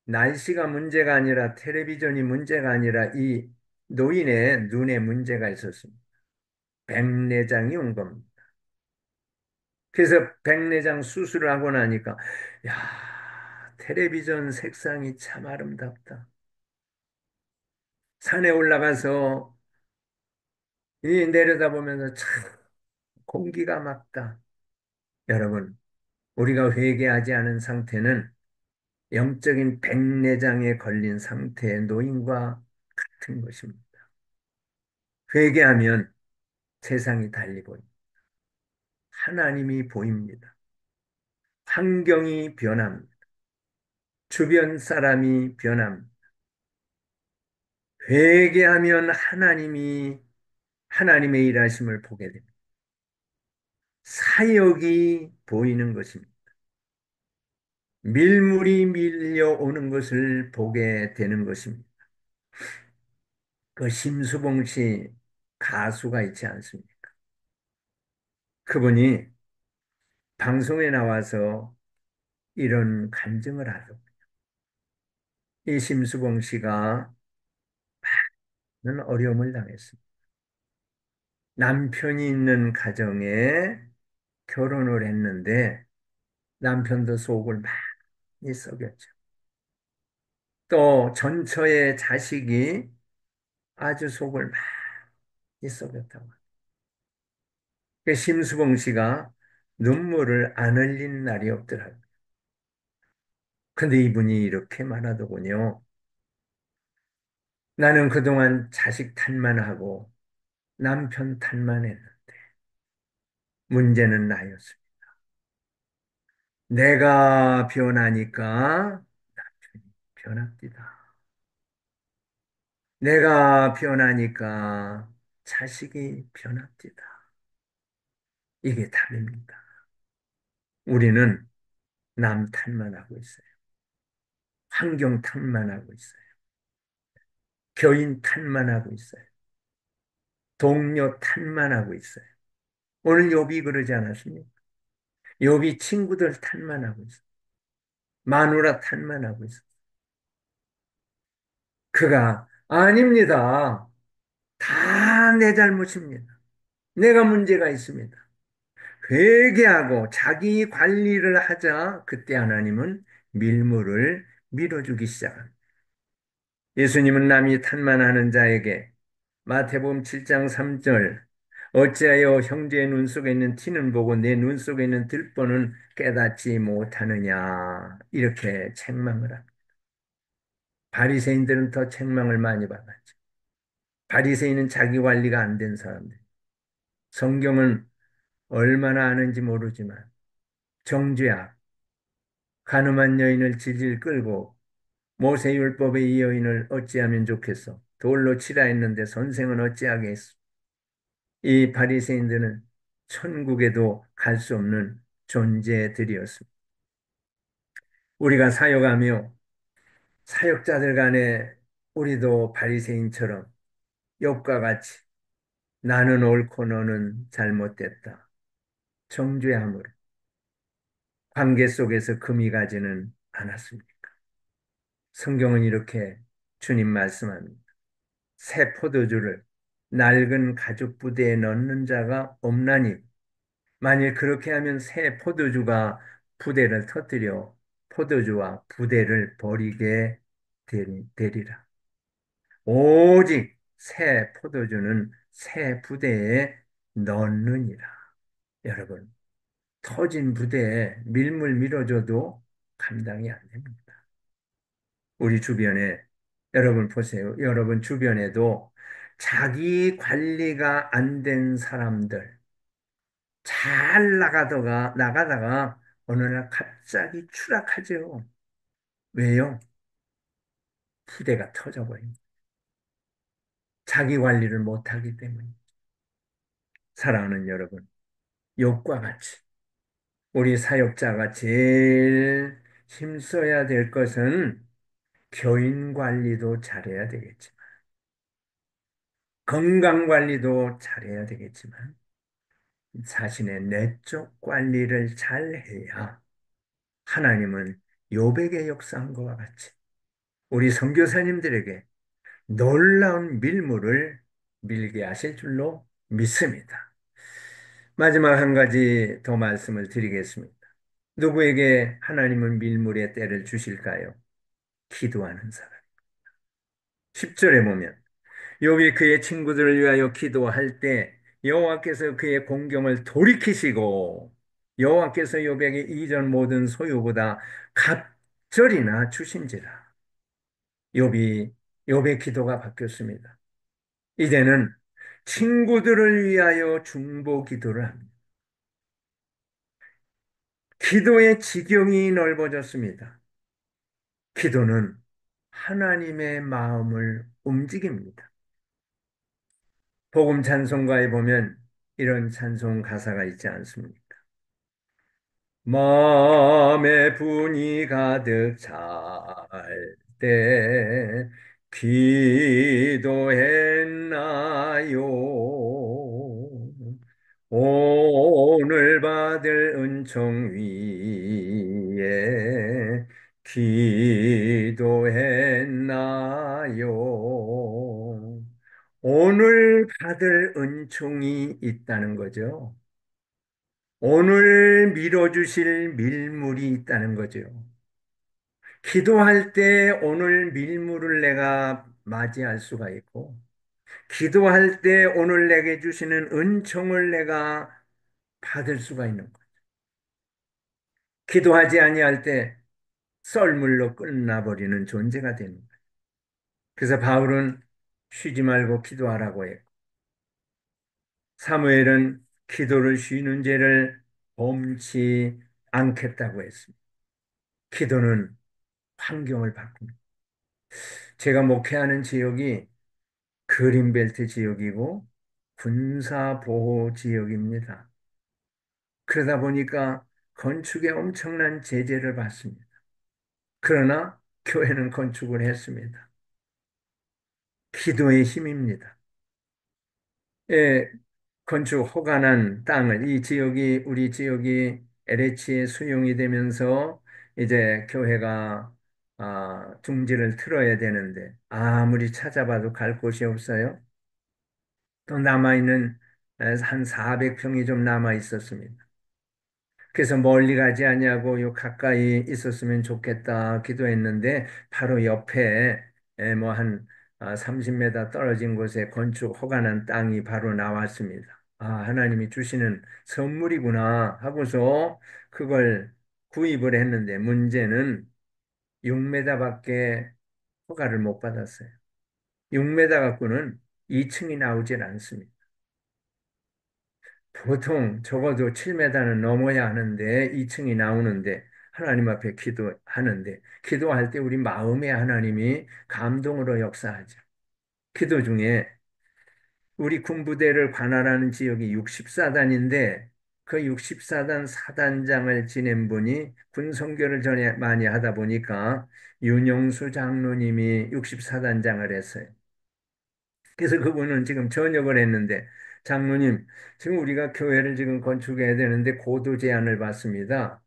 날씨가 문제가 아니라 텔레비전이 문제가 아니라 이 노인의 눈에 문제가 있었습니다. 백내장이 온 겁니다. 그래서 백내장 수술을 하고 나니까 야, 텔레비전 색상이 참 아름답다. 산에 올라가서 이 내려다보면서 참 공기가 맑다. 여러분, 우리가 회개하지 않은 상태는 영적인 백내장에 걸린 상태의 노인과 같은 것입니다. 회개하면 세상이 달리 보입니다. 하나님이 보입니다. 환경이 변합니다. 주변 사람이 변합니다. 회개하면 하나님의 일하심을 보게 됩니다. 사역이 보이는 것입니다. 밀물이 밀려오는 것을 보게 되는 것입니다. 그 심수봉 씨 가수가 있지 않습니까? 그분이 방송에 나와서 이런 간증을 하더군요. 이 심수봉 씨가 많은 어려움을 당했습니다. 남편이 있는 가정에 결혼을 했는데 남편도 속을 많이 썩였죠. 또 전처의 자식이 아주 속을 많이 썩였다고. 그 심수봉 씨가 눈물을 안 흘린 날이 없더라고요. 근데 이분이 이렇게 말하더군요. 나는 그동안 자식 탓만 하고 남편 탓만 했는데 문제는 나였습니다. 내가 변하니까 남편이 변합니다. 내가 변하니까 자식이 변합니다. 이게 답입니다. 우리는 남 탓만 하고 있어요. 환경 탓만 하고 있어요. 교인 탓만 하고 있어요. 동료 탓만 하고 있어요. 오늘 욥이 그러지 않았습니까? 욥이 친구들 탓만 하고 있어요. 마누라 탓만 하고 있어요. 그가 아닙니다. 다 내 잘못입니다. 내가 문제가 있습니다. 회개하고 자기 관리를 하자 그때 하나님은 밀물을 밀어주기 시작합니다. 예수님은 남이 탓만하는 자에게 마태복음 7장 3절 어찌하여 형제의 눈 속에 있는 티는 보고 내 눈 속에 있는 들보는 깨닫지 못하느냐 이렇게 책망을 합니다. 바리새인들은 더 책망을 많이 받았죠. 바리새인은 자기 관리가 안 된 사람들. 성경은 얼마나 아는지 모르지만 정죄악, 가늠한 여인을 질질 끌고 모세율법의 이 여인을 어찌하면 좋겠어? 돌로 치라 했는데 선생은 어찌하게 했어? 이 바리새인들은 천국에도 갈 수 없는 존재들이었습니다. 우리가 사역하며 사역자들 간에 우리도 바리새인처럼 욥과 같이 나는 옳고 너는 잘못됐다. 정죄함으로 관계 속에서 금이 가지는 않았습니까? 성경은 이렇게 주님 말씀합니다. 새 포도주를 낡은 가죽 부대에 넣는 자가 없나니 만일 그렇게 하면 새 포도주가 부대를 터뜨려 포도주와 부대를 버리게 되리라. 오직 새 포도주는 새 부대에 넣느니라. 여러분, 터진 부대에 밀물 밀어줘도 감당이 안 됩니다. 우리 주변에 여러분 보세요. 여러분 주변에도 자기 관리가 안 된 사람들 잘 나가다가 어느 날 갑자기 추락하죠. 왜요? 부대가 터져버립니다. 자기 관리를 못하기 때문에. 사랑하는 여러분, 욥과 같이 우리 사역자가 제일 힘써야 될 것은 교인 관리도 잘해야 되겠지만, 건강 관리도 잘해야 되겠지만, 자신의 내적 관리를 잘해야 하나님은 욥에게 역사한 것과 같이 우리 선교사님들에게 놀라운 밀물을 밀게 하실 줄로 믿습니다. 마지막 한 가지 더 말씀을 드리겠습니다. 누구에게 하나님은 밀물의 때를 주실까요? 기도하는 사람. 10절에 보면 욥이 그의 친구들을 위하여 기도할 때 여호와께서 그의 공경을 돌이키시고 여호와께서 욥에게 이전 모든 소유보다 갑절이나 주신지라. 욥이 욥의 기도가 바뀌었습니다. 이제는 친구들을 위하여 중보 기도를 합니다. 기도의 지경이 넓어졌습니다. 기도는 하나님의 마음을 움직입니다. 복음 찬송가에 보면 이런 찬송 가사가 있지 않습니까? 마음에 분이 가득 찰 때 기도했나요? 오늘 받을 은총 위에 기도했나요? 오늘 받을 은총이 있다는 거죠. 오늘 밀어주실 밀물이 있다는 거죠. 기도할 때 오늘 밀물을 내가 맞이할 수가 있고, 기도할 때 오늘 내게 주시는 은총을 내가 받을 수가 있는 거예요. 기도하지 아니할 때 썰물로 끝나버리는 존재가 되는 거예요. 그래서 바울은 쉬지 말고 기도하라고 해요. 사무엘은 기도를 쉬는 죄를 범치 않겠다고 했습니다. 기도는 환경을 바꿉니다. 제가 목회하는 지역이 그린벨트 지역이고 군사보호 지역입니다. 그러다 보니까 건축에 엄청난 제재를 받습니다. 그러나 교회는 건축을 했습니다. 기도의 힘입니다. 예, 건축 허가난 땅을 이 지역이 우리 지역이 LH에 수용이 되면서 이제 교회가 둥지를 틀어야 되는데 아무리 찾아봐도 갈 곳이 없어요. 또 남아있는 한 400평이 좀 남아 있었습니다. 그래서 멀리 가지 아니하고 요 가까이 있었으면 좋겠다 기도했는데 바로 옆에 뭐한 30m 떨어진 곳에 건축 허가난 땅이 바로 나왔습니다. 아, 하나님이 주시는 선물이구나 하고서 그걸 구입을 했는데 문제는 6m밖에 허가를 못 받았어요. 6m 갖고는 2층이 나오질 않습니다. 보통 적어도 7m는 넘어야 하는데 2층이 나오는데 하나님 앞에 기도하는데 기도할 때 우리 마음에 하나님이 감동으로 역사하죠. 기도 중에 우리 군부대를 관할하는 지역이 64단인데 그 64단 사단장을 지낸 분이 군성교를 전에 많이 하다 보니까 윤영수 장로님이 64단장을 했어요. 그래서 그분은 지금 전역을 했는데, 장로님, 지금 우리가 교회를 지금 건축해야 되는데 고도 제한을 받습니다.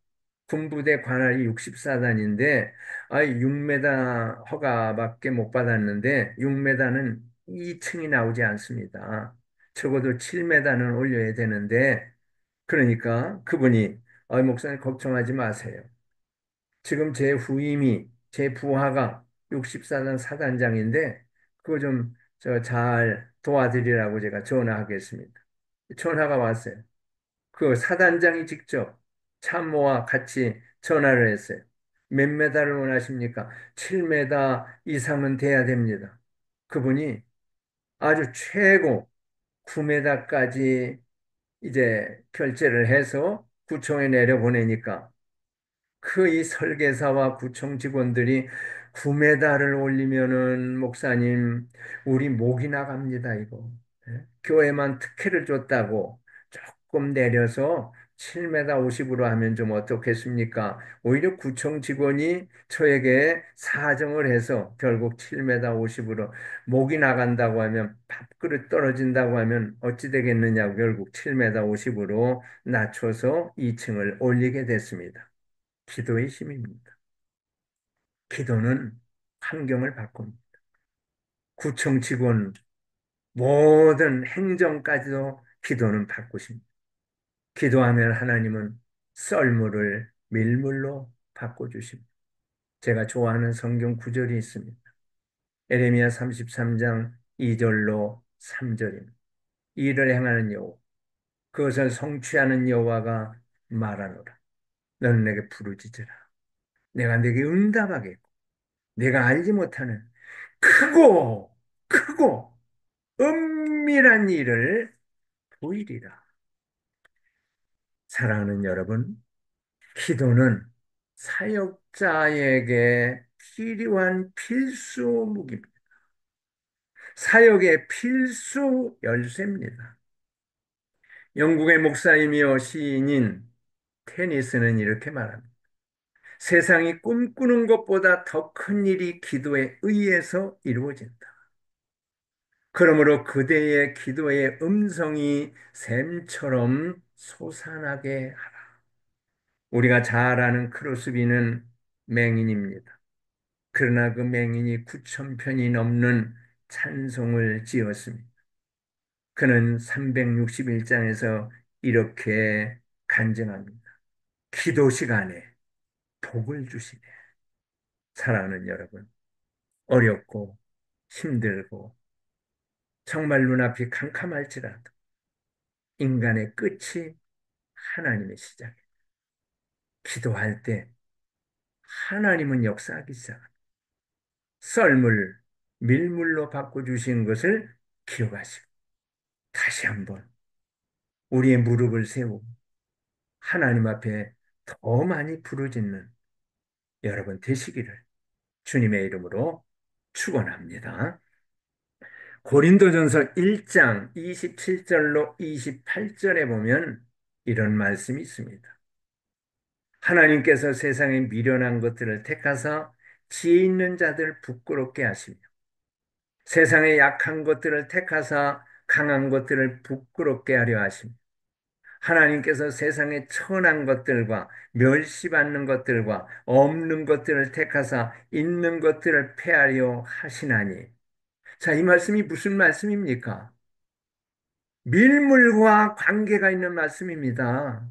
군부대 관할이 64단인데, 6m 허가밖에 못 받았는데, 6m는 2층이 나오지 않습니다. 적어도 7m는 올려야 되는데, 그러니까 그분이, 목사님 걱정하지 마세요. 지금 제 후임이, 제 부하가 64단 사단장인데, 그거 좀, 잘 도와드리라고 제가 전화하겠습니다. 전화가 왔어요. 그 사단장이 직접 참모와 같이 전화를 했어요. 몇 메다를 원하십니까? 7m 이상은 돼야 됩니다. 그분이 아주 최고 9m까지 이제 결제를 해서 구청에 내려보내니까 그 이 설계사와 구청 직원들이 9m를 올리면은 목사님 우리 목이 나갑니다 이거. 예? 교회만 특혜를 줬다고 조금 내려서 7m 50으로 하면 좀 어떻겠습니까? 오히려 구청 직원이 저에게 사정을 해서 결국 7m 50으로 목이 나간다고 하면 밥그릇 떨어진다고 하면 어찌 되겠느냐고 결국 7m 50으로 낮춰서 2층을 올리게 됐습니다. 기도의 힘입니다. 기도는 환경을 바꿉니다. 구청 직원, 모든 행정까지도 기도는 바꾸십니다. 기도하면 하나님은 썰물을 밀물로 바꿔주십니다. 제가 좋아하는 성경 구절이 있습니다. 에레미야 33장 2절로 3절입니다. 이를 행하는 여호와, 그것을 성취하는 여호와가 말하노라. 너는 내게 부르짖으라. 내가 내게 응답하겠고, 내가 알지 못하는 크고 은밀한 일을 보이리라. 사랑하는 여러분, 기도는 사역자에게 필요한 필수 무기입니다. 사역의 필수 열쇠입니다. 영국의 목사이며 시인인 테니스는 이렇게 말합니다. 세상이 꿈꾸는 것보다 더 큰 일이 기도에 의해서 이루어진다. 그러므로 그대의 기도의 음성이 샘처럼 솟아나게 하라. 우리가 잘 아는 크로스비는 맹인입니다. 그러나 그 맹인이 9천 편이 넘는 찬송을 지었습니다. 그는 361장에서 이렇게 간증합니다. 기도 시간에 복을 주시네. 사랑하는 여러분, 어렵고 힘들고 정말 눈앞이 캄캄할지라도 인간의 끝이 하나님의 시작이에요. 기도할 때 하나님은 역사하기 시작합니다. 썰물, 밀물로 바꿔주신 것을 기억하시고 다시 한번 우리의 무릎을 세우고 하나님 앞에 더 많이 부르짖는 여러분 되시기를 주님의 이름으로 축원합니다. 고린도전서 1장 27절로 28절에 보면 이런 말씀이 있습니다. 하나님께서 세상에 미련한 것들을 택하사 지혜 있는 자들 부끄럽게 하시며 세상의 약한 것들을 택하사 강한 것들을 부끄럽게 하려 하시며 하나님께서 세상의 천한 것들과 멸시받는 것들과 없는 것들을 택하사 있는 것들을 폐하려 하시나니. 자, 이 말씀이 무슨 말씀입니까? 밀물과 관계가 있는 말씀입니다.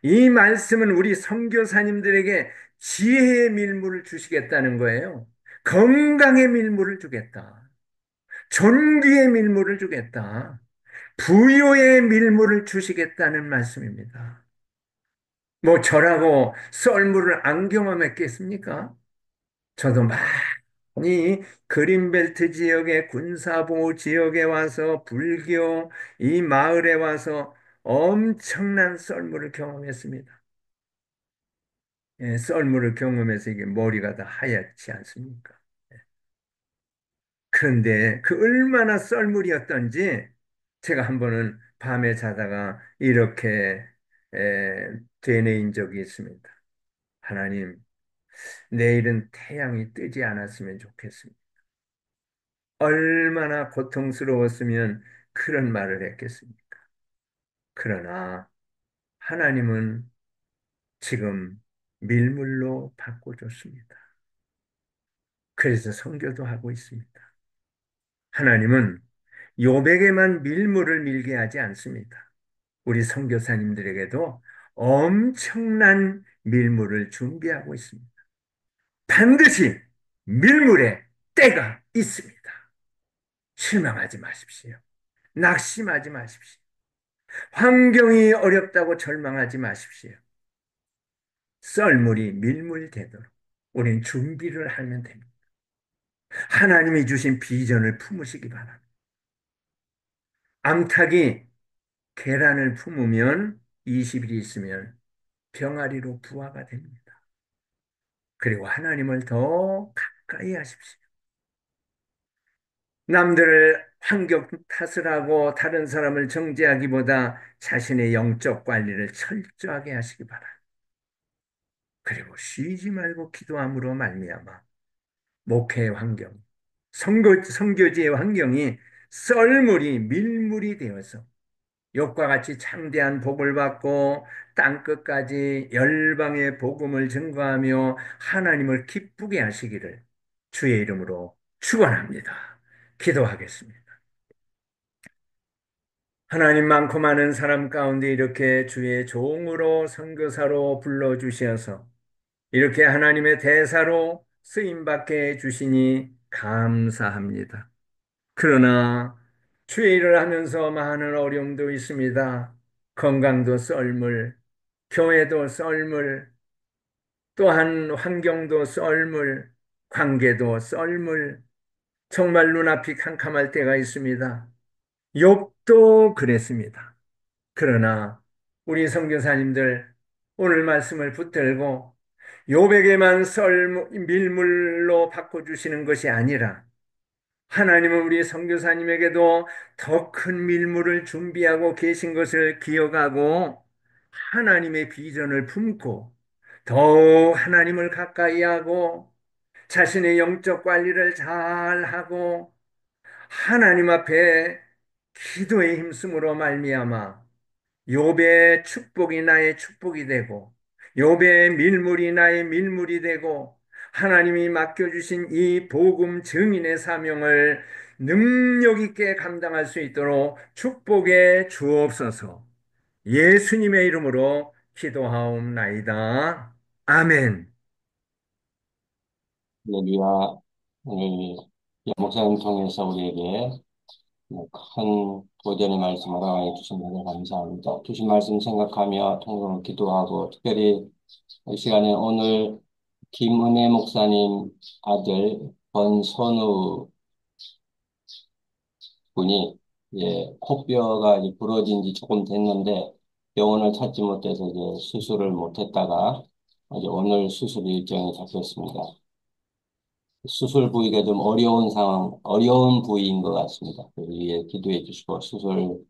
이 말씀은 우리 선교사님들에게 지혜의 밀물을 주시겠다는 거예요. 건강의 밀물을 주겠다. 존귀의 밀물을 주겠다. 부요의 밀물을 주시겠다는 말씀입니다. 뭐 저라고 썰물을 안 경험했겠습니까? 저도 많이 그린벨트 지역의 군사보호 지역에 와서 불교 이 마을에 와서 엄청난 썰물을 경험했습니다. 예, 썰물을 경험해서 이게 머리가 다 하얗지 않습니까? 그런데 그 얼마나 썰물이었던지 제가 한 번은 밤에 자다가 이렇게 되뇌인 적이 있습니다. 하나님, 내일은 태양이 뜨지 않았으면 좋겠습니다. 얼마나 고통스러웠으면 그런 말을 했겠습니까? 그러나 하나님은 지금 밀물로 바꿔줬습니다. 그래서 선교도 하고 있습니다. 하나님은 요백에만 밀물을 밀게 하지 않습니다. 우리 선교사님들에게도 엄청난 밀물을 준비하고 있습니다. 반드시 밀물에 때가 있습니다. 실망하지 마십시오. 낙심하지 마십시오. 환경이 어렵다고 절망하지 마십시오. 썰물이 밀물 되도록 우린 준비를 하면 됩니다. 하나님이 주신 비전을 품으시기 바랍니다. 암탉이 계란을 품으면 20일이 있으면 병아리로 부화가 됩니다. 그리고 하나님을 더 가까이 하십시오. 남들을 환경 탓을 하고 다른 사람을 정죄하기보다 자신의 영적 관리를 철저하게 하시기 바랍니다. 그리고 쉬지 말고 기도함으로 말미암아 목회의 환경, 선교지의 환경이 썰물이 밀물이 되어서 욕과 같이 창대한 복을 받고 땅끝까지 열방의 복음을 증거하며 하나님을 기쁘게 하시기를 주의 이름으로 축원합니다. 기도하겠습니다. 하나님 많고 많은 사람 가운데 이렇게 주의 종으로 선교사로 불러주셔서 이렇게 하나님의 대사로 쓰임받게 해주시니 감사합니다. 그러나 주의 일을 하면서 많은 어려움도 있습니다. 건강도 썰물, 교회도 썰물, 또한 환경도 썰물, 관계도 썰물, 정말 눈앞이 캄캄할 때가 있습니다. 욥도 그랬습니다. 그러나 우리 선교사님들 오늘 말씀을 붙들고 욥에게만 밀물로 바꿔주시는 것이 아니라 하나님은 우리 선교사님에게도 더 큰 밀물을 준비하고 계신 것을 기억하고 하나님의 비전을 품고 더욱 하나님을 가까이 하고 자신의 영적 관리를 잘 하고 하나님 앞에 기도의 힘쓰므로 말미암아 욥의 축복이 나의 축복이 되고 욥의 밀물이 나의 밀물이 되고 하나님이 맡겨주신 이 복음 증인의 사명을 능력 있게 감당할 수 있도록 축복해 주옵소서. 예수님의 이름으로 기도하옵나이다. 아멘. 할렐루야. 오늘 목사님 통해서 우리에게 큰 도전의 말씀을 허락해 주신 것을 감사합니다. 주신 말씀 생각하며 통성을 기도하고 특별히 이 시간에 오늘 김은혜 목사님 아들 권선우 분이 코뼈가 이제 부러진 지 조금 됐는데 병원을 찾지 못해서 이제 수술을 못했다가 이제 오늘 수술 일정이 잡혔습니다. 수술 부위가 좀 어려운 상황, 어려운 부위인 것 같습니다. 그래서 이에 기도해 주시고 수술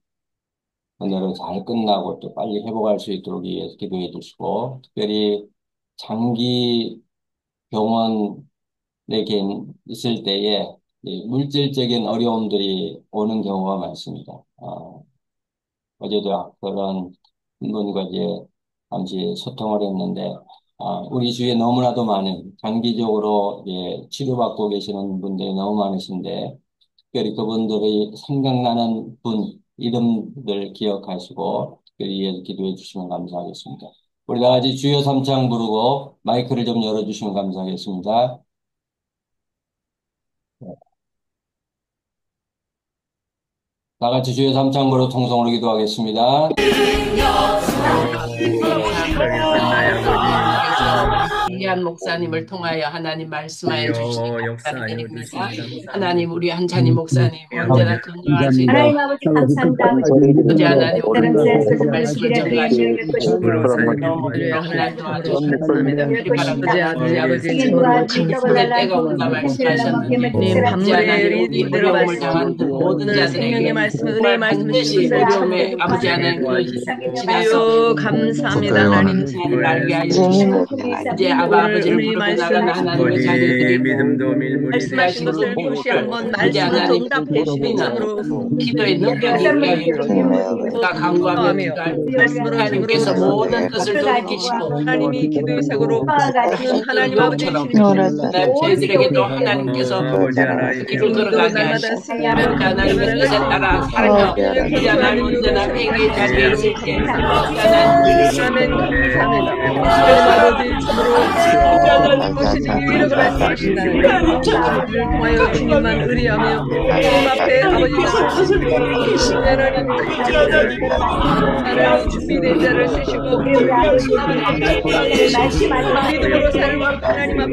은혜로 잘 끝나고 또 빨리 회복할 수 있도록 위해서 기도해 주시고 특별히 장기 병원에 있을 때에 이 물질적인 어려움들이 오는 경우가 많습니다. 어제도 그런 분과 이제 잠시 소통을 했는데 우리 주위에 너무나도 많은 장기적으로 치료받고 계시는 분들이 너무 많으신데 특별히 그분들이 생각나는 분 이름들 기억하시고 특별히 이해서 기도해 주시면 감사하겠습니다. 우리 다 같이 주여 삼창 부르고 마이크를 좀 열어주시면 감사하겠습니다. 다 같이 주여 삼창 부르고 통성으로 기도하겠습니다. 이한 목사님을 통하여 하나님 말씀하여 주시니 감사드립니다. 하나님 우리 한찬희 목사님 언제나 건강하시고 하나님 아버지 감사합니다. 어제 하나님 다른 데서 말씀을 전하시고 하나님 도와주셨습니다. 어제 아버지 때가 온다 말씀하셨는데 하나님 우리 어려움을 당한 모든 자들에게 은혜의 말씀을 반드시 어려움에 아버지 하나님 지나서 감사합니다. 하나님 알게 하여 주시고 이제 아버지를 부르고 나가는 하나님의 자녀들이 말씀하신 것을 다시 한번 말씀을 응답해 주시는 참으로 기도의 능력이 있게 하여 주시고 간구하며 기도하며 하나님께서 모든 것을 돌이키시고 하나님이 기도의 사고로 하나님 아버지 저희들에게도 하나님께서 길을 걸어가게 하시고 하나님의 뜻에 따라 살며 하나님 언제나 회개의 자리에 있을 때 하나님 아버지 참으로 것이지 위력을 말씀하신다는 것을 통하여 주님만 의리하며 주님 앞에 아버지 하나님 준비된 자를 쓰시고 믿음으로 살고 하나님 앞에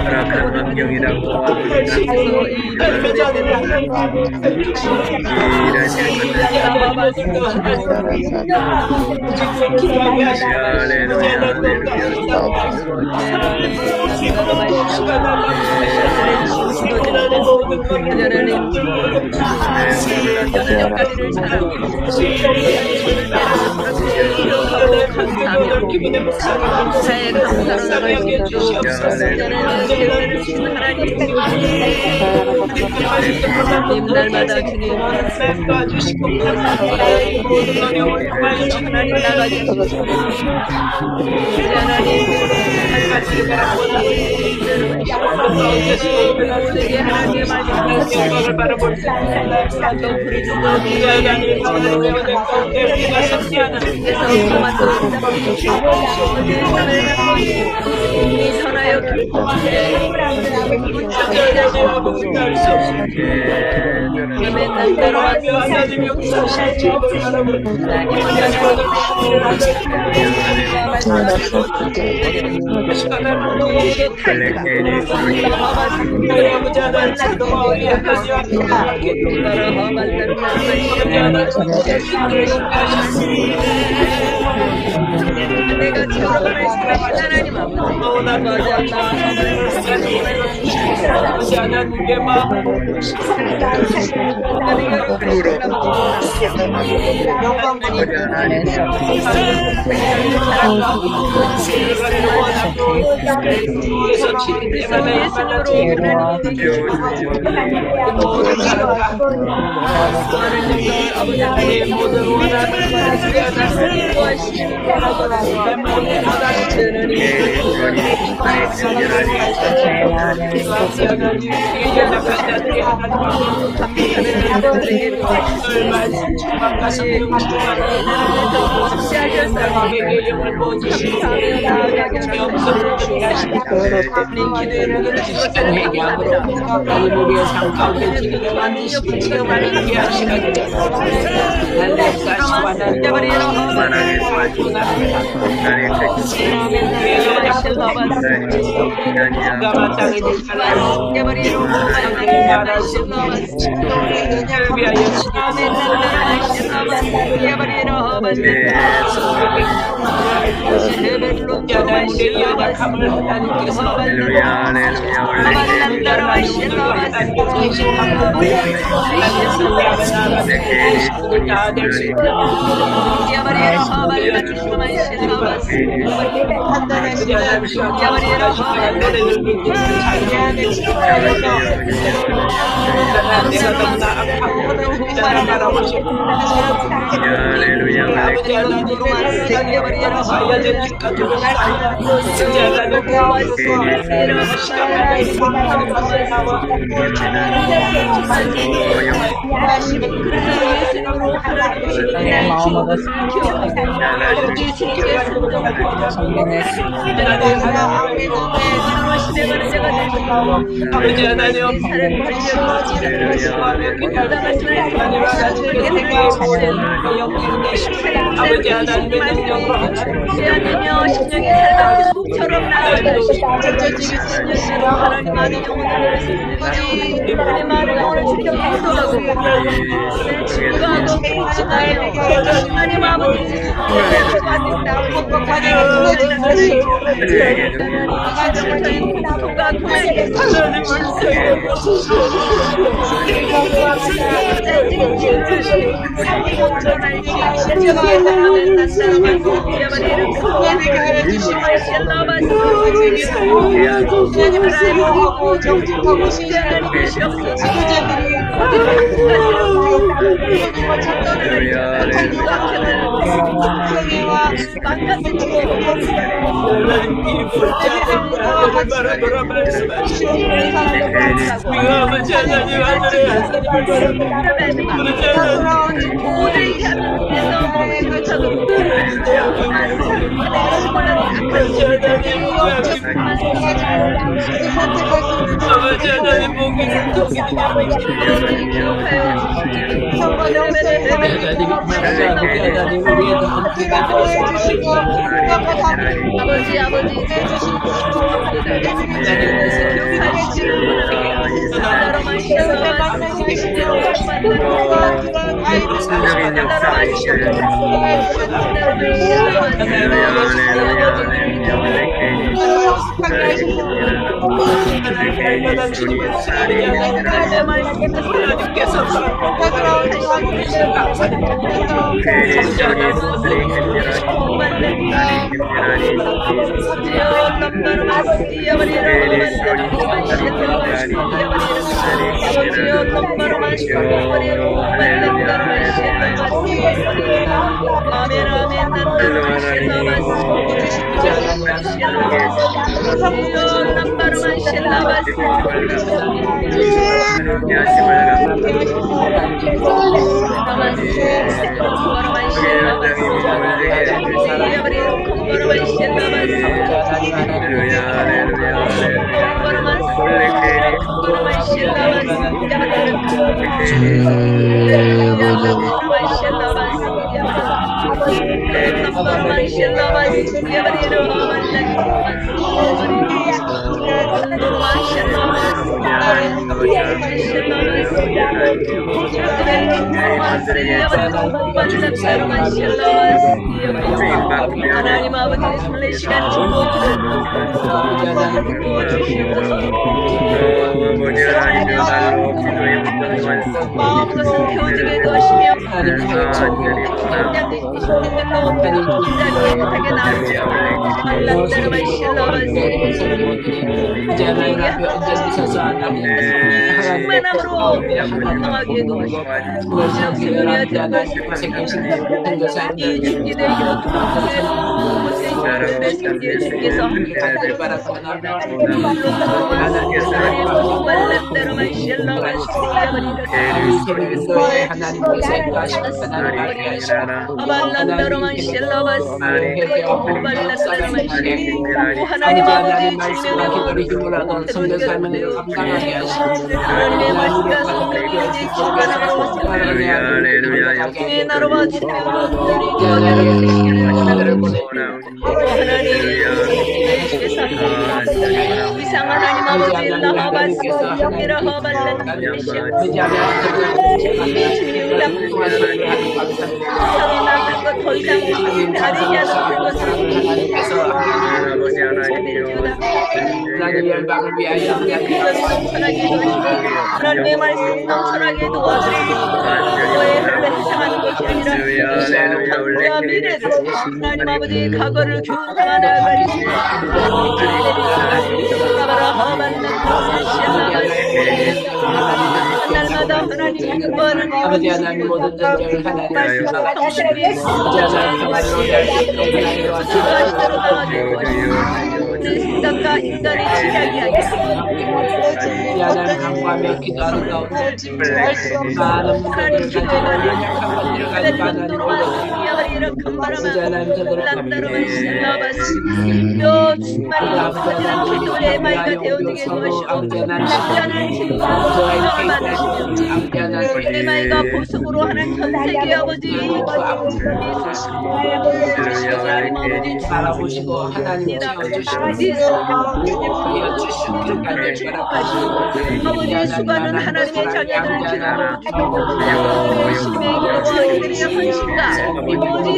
허락한 환경이라고 하나님께서 이 날마다 주님 하나님 나가주시고 하나님 모두에게 하나님의 말씀을 영광을 바라볼 수 있습니다. 또 부르짖어 하나님 가운데 내 가운데 우리가 섬기하는 그래서 그만 또 이 선하여 기뻐하게 문자를 수 없습니다. 예배 남대로 하나님 역사하실 주옵소서. 하나님 내가 저러가는 하나님 아버지 하나님의 마음 아버지 하나님 아버지 하나님의 능력으로 하나님이여 심령이 살갑게 속처럼 나아가시고 하나님 많은 영혼을 우리 많은 영혼을 주께 기도하고 증거하고 묵상하여 하나님 아버지 하나님 아버지 설레 시간 무엇은 교직에도 하시며 못하게 나오지 말란다르만 충만함으로 건강하게도 하시고 이 준비되기로 내 생기를 주께서 하나님 아버지 하나님의 말씀과 성령의 충만함으로 나로와 이상 하나님 아버지 나하바스 영이라 허발란 세상에 나갈 것더 이상 다르지 않을 것을 하나님의 말씀 넘쳐나게 도와주시고 너의 흘러 행하는 것이 아니라 우리와 미래를 하나님 아버지 과거를 교훈하는 말이시고 날마다 하나님 그거를 아버지 하나님 모든 전쟁을 하나님 성실히 내 생각과 인간의 지략이 아니라 하나님 강구하며 기도하는 가운데 많은 하나님 기도해가지고 하나님 우리의 마이가 되어지게 도와주시고 남자는 우리의 마이가 보석으로 하는 전세계 아버지 바라보시고 하나님 지어주시고 아버지 수많은 하나님의 자녀들을 기도하고 열심히 기도와 이들의 헌신과 오직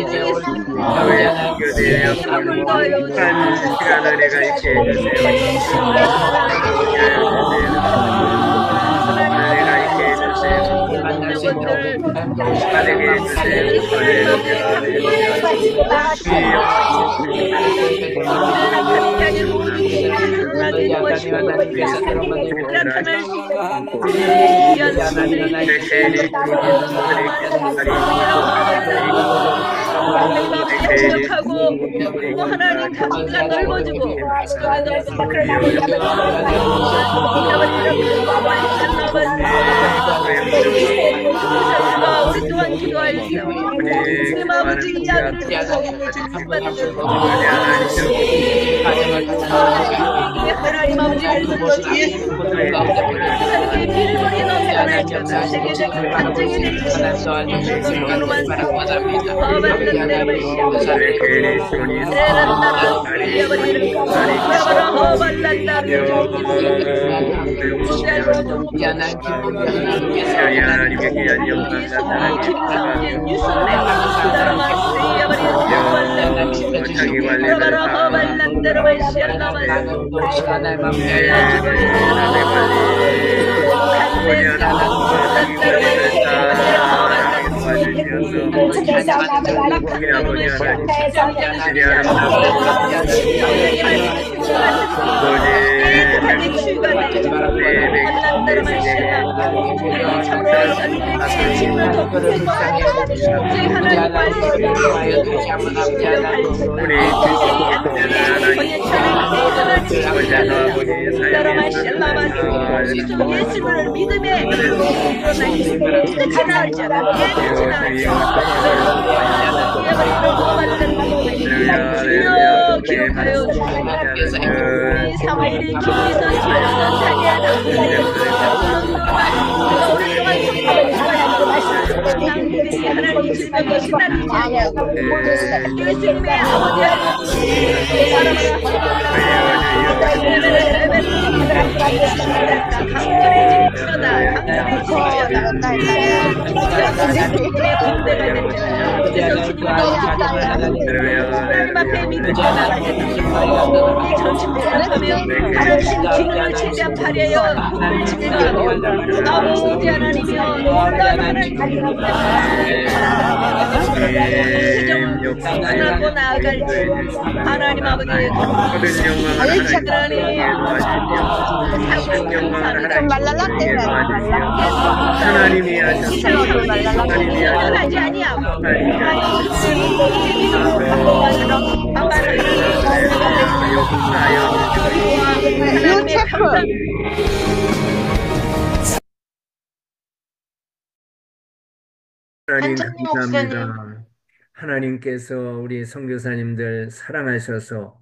힘을 더하여 시간을 내가 있게 해주세요. 내가 있게 해주세요. 만날 수 있도록 하나님께 하고 하나님 가슴가 넓어지고 우리 또한 기도하였어요. 지금 아버지 이 아들을 하나님 아버지를 불러주시고 하나님의 빌거리 넘쳐나죠. 세계적인 간증이 되시고 그로만 허반는데 세란나라 이야버리를 허바라 허발란다를 하나님을 찬양하는 절기 우리 아버지 하나님, 우리 하나님 성령의 말씀을 듣는 깨끗하게 치유가 되고 한나라만 신나 참으로 썰매의 짐을 덮고 저희 하나님 말씀을 예수를 믿음에 주여 기억하여 주시옵소서. 이 사무엘이 기도에서 지었던 다니엘 오랫동안 당신들이 하나님 질병에 신나지 아니하고 예수님의 아버지 하나님 앞에 믿음이 전심전하며 주님을 최대한 발휘하여 아버지 하나님이여 하나고 나아갈지 하나님 아버지 하나님이 하지 아니하고 하나님 한창희 감사합니다. 하나님께서 우리 선교사님들 사랑하셔서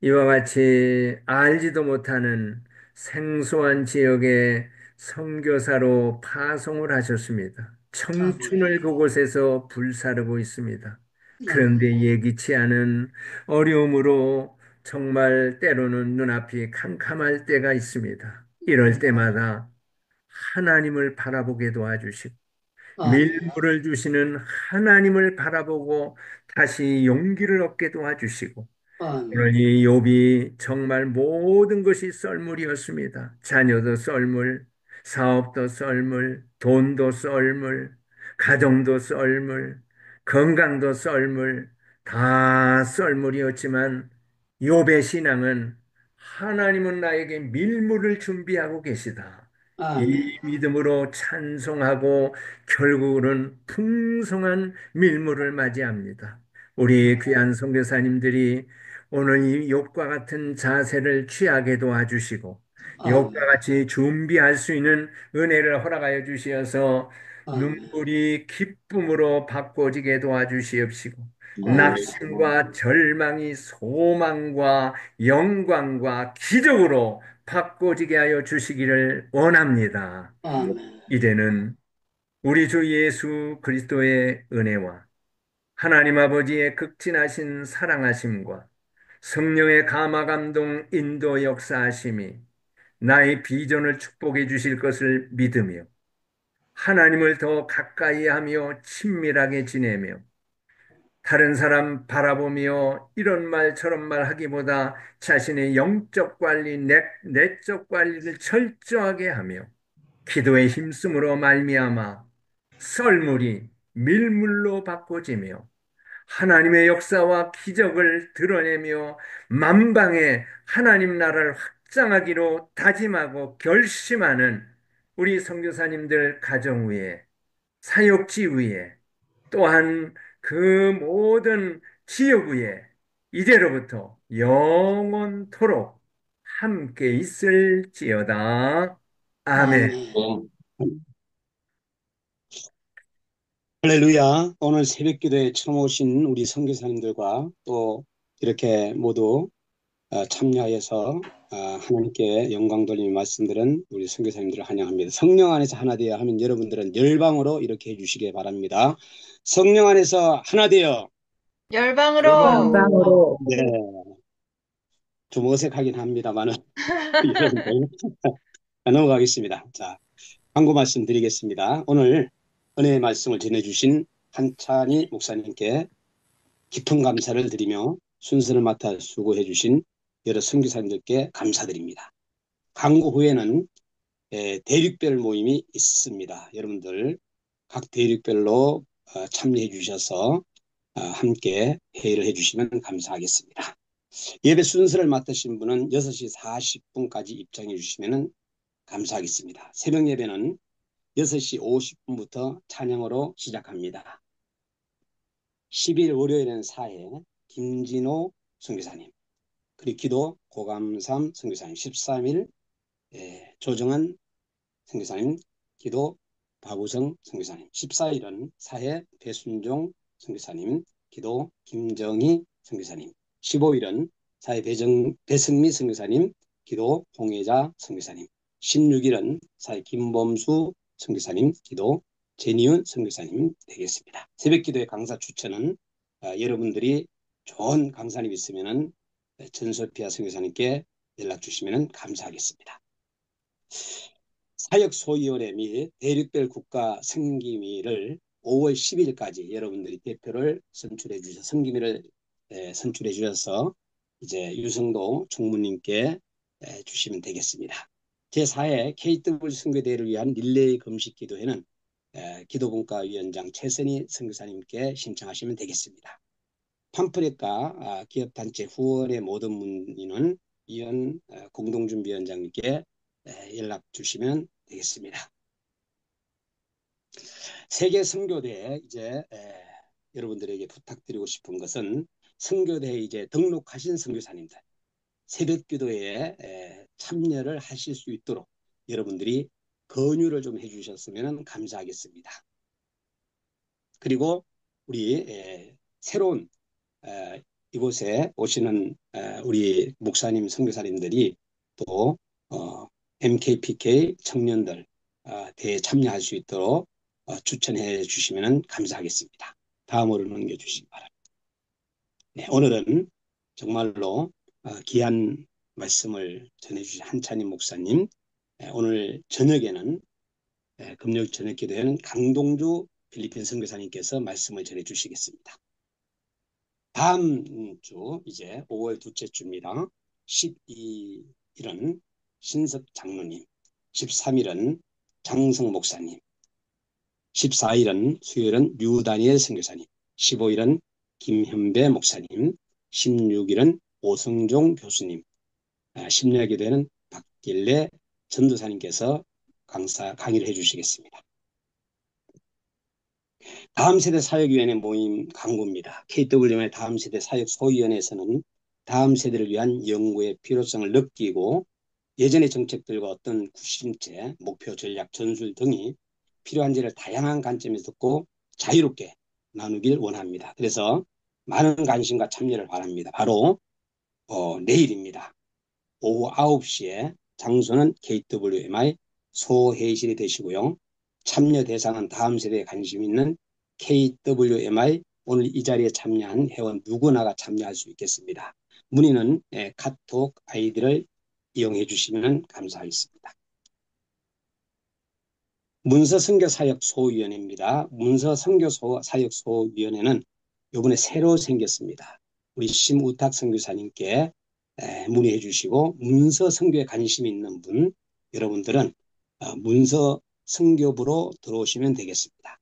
이와 같이 알지도 못하는 생소한 지역에 선교사로 파송을 하셨습니다. 청춘을 그곳에서 불사르고 있습니다. 그런데 예기치 않은 어려움으로 정말 때로는 눈앞이 캄캄할 때가 있습니다. 이럴 때마다 하나님을 바라보게 도와주시고 밀물을 주시는 하나님을 바라보고 다시 용기를 얻게 도와주시고 그러니 욥이 정말 모든 것이 썰물이었습니다. 자녀도 썰물, 사업도 썰물, 돈도 썰물, 가정도 썰물, 건강도 썰물, 다 썰물이었지만 욥의 신앙은 하나님은 나에게 밀물을 준비하고 계시다. 이 믿음으로 찬송하고 결국은 풍성한 밀물을 맞이합니다. 우리 귀한 선교사님들이 오늘 이 욥과 같은 자세를 취하게 도와주시고 욥과 같이 준비할 수 있는 은혜를 허락하여 주시어서 눈물이 기쁨으로 바꿔지게 도와주시옵시고 낙심과 절망이 소망과 영광과 기적으로 바꿔지게 하여 주시기를 원합니다. 이제는 우리 주 예수 그리스도의 은혜와 하나님 아버지의 극진하신 사랑하심과 성령의 감화 감동 인도 역사하심이 나의 비전을 축복해 주실 것을 믿으며 하나님을 더 가까이 하며 친밀하게 지내며 다른 사람 바라보며 이런 말 저런 말 하기보다 자신의 영적 관리, 내적 관리를 철저하게 하며 기도의 힘쓰므로 말미암아 썰물이 밀물로 바꿔지며 하나님의 역사와 기적을 드러내며 만방에 하나님 나라를 확장하기로 다짐하고 결심하는 우리 선교사님들 가정 위에 사역지 위에 또한 그 모든 지역 위에 이제로부터 영원토록 함께 있을지어다. 아멘. 할렐루야. 오늘 새벽 기도에 처음 오신 우리 선교사님들과 또 이렇게 모두 참여하여서 하나님께 영광 돌리며 말씀드린 우리 선교사님들을 환영합니다. 성령 안에서 하나 되어 하면 여러분들은 열방으로 이렇게 해주시기 바랍니다. 성령 안에서 하나 되어 열방으로 네. 좀 어색하긴 합니다만은 여러분들 넘어가겠습니다. 자, 광고 말씀 드리겠습니다. 오늘 은혜의 말씀을 전해주신 한찬희 목사님께 깊은 감사를 드리며 순서를 맡아 수고해 주신 여러 선교사님들께 감사드립니다. 광고 후에는 대륙별 모임이 있습니다. 여러분들 각 대륙별로 참여해 주셔서 함께 회의를 해주시면 감사하겠습니다. 예배 순서를 맡으신 분은 6시 40분까지 입장해 주시면 감사하겠습니다. 새벽 예배는 6시 50분부터 찬양으로 시작합니다. 10일 월요일에는 사회 김진호 선교사님, 그리고 기도 고감삼 선교사님, 13일 조정한 선교사님, 기도 박우성 선교사님, 14일은 사회 배순종 선교사님, 기도 김정희 선교사님, 15일은 사회 배승미 선교사님, 기도 홍혜자 선교사님, 16일은 사회 김범수 선교사님, 기도 제니윤 선교사님 되겠습니다. 새벽기도의 강사 추천은 여러분들이 좋은 강사님 있으면은 전소피아 선교사님께 연락 주시면 감사하겠습니다. 사역소위원회 및 대륙별 국가 성김위를 5월 10일까지 여러분들이 대표를 선출해 주셔서 성김위를 선출해 주셔서 이제 유성도 총무님께 주시면 되겠습니다. 제4회 KW 선교대회를 위한 릴레이 금식 기도회는 기도분과위원장 최선희 선교사님께 신청하시면 되겠습니다. 팜플렛과 기업단체 후원의 모든 문의는 이현 공동준비위원장님께 연락 주시면 되겠습니다. 세계 선교대회 이제 여러분들에게 부탁드리고 싶은 것은 선교대회 이제 등록하신 선교사님들 새벽기도에 참여를 하실 수 있도록 여러분들이 권유를 좀 해주셨으면 감사하겠습니다. 그리고 우리 새로운 이곳에 오시는 우리 목사님, 선교사님들이 또 MKPK 청년들 대회에 참여할 수 있도록 추천해 주시면 감사하겠습니다. 다음으로 넘겨주시기 바랍니다. 네, 오늘은 정말로 귀한 말씀을 전해주신 한찬희 목사님, 오늘 저녁에는 금요일 저녁 기도회는 강동주 필리핀 선교사님께서 말씀을 전해주시겠습니다. 다음 주 이제 5월 둘째 주입니다. 12일은 신섭 장로님, 13일은 장성 목사님, 14일은 수요일은 류다니엘 선교사님, 15일은 김현배 목사님, 16일은 오성종 교수님, 심야 기도회는 박길래 전도사님께서 강의를 해주시겠습니다. 다음 세대 사역위원회 모임 강구입니다. KWM의 다음 세대 사역 소위원회에서는 다음 세대를 위한 연구의 필요성을 느끼고 예전의 정책들과 어떤 구심체, 목표, 전략, 전술 등이 필요한지를 다양한 관점에서 듣고 자유롭게 나누길 원합니다. 그래서 많은 관심과 참여를 바랍니다. 바로 내일입니다. 오후 9시에 장소는 KWMI 소회의실이 되시고요. 참여 대상은 다음 세대에 관심 있는 KWMI 오늘 이 자리에 참여한 회원 누구나가 참여할 수 있겠습니다. 문의는 카톡 아이디를 이용해 주시면 감사하겠습니다. 문서선교사역소위원회입니다. 문서선교사역소위원회는 이번에 새로 생겼습니다. 우리 심우탁 선교사님께 문의해 주시고 문서선교에 관심 있는 분 여러분들은 문서선교부로 들어오시면 되겠습니다.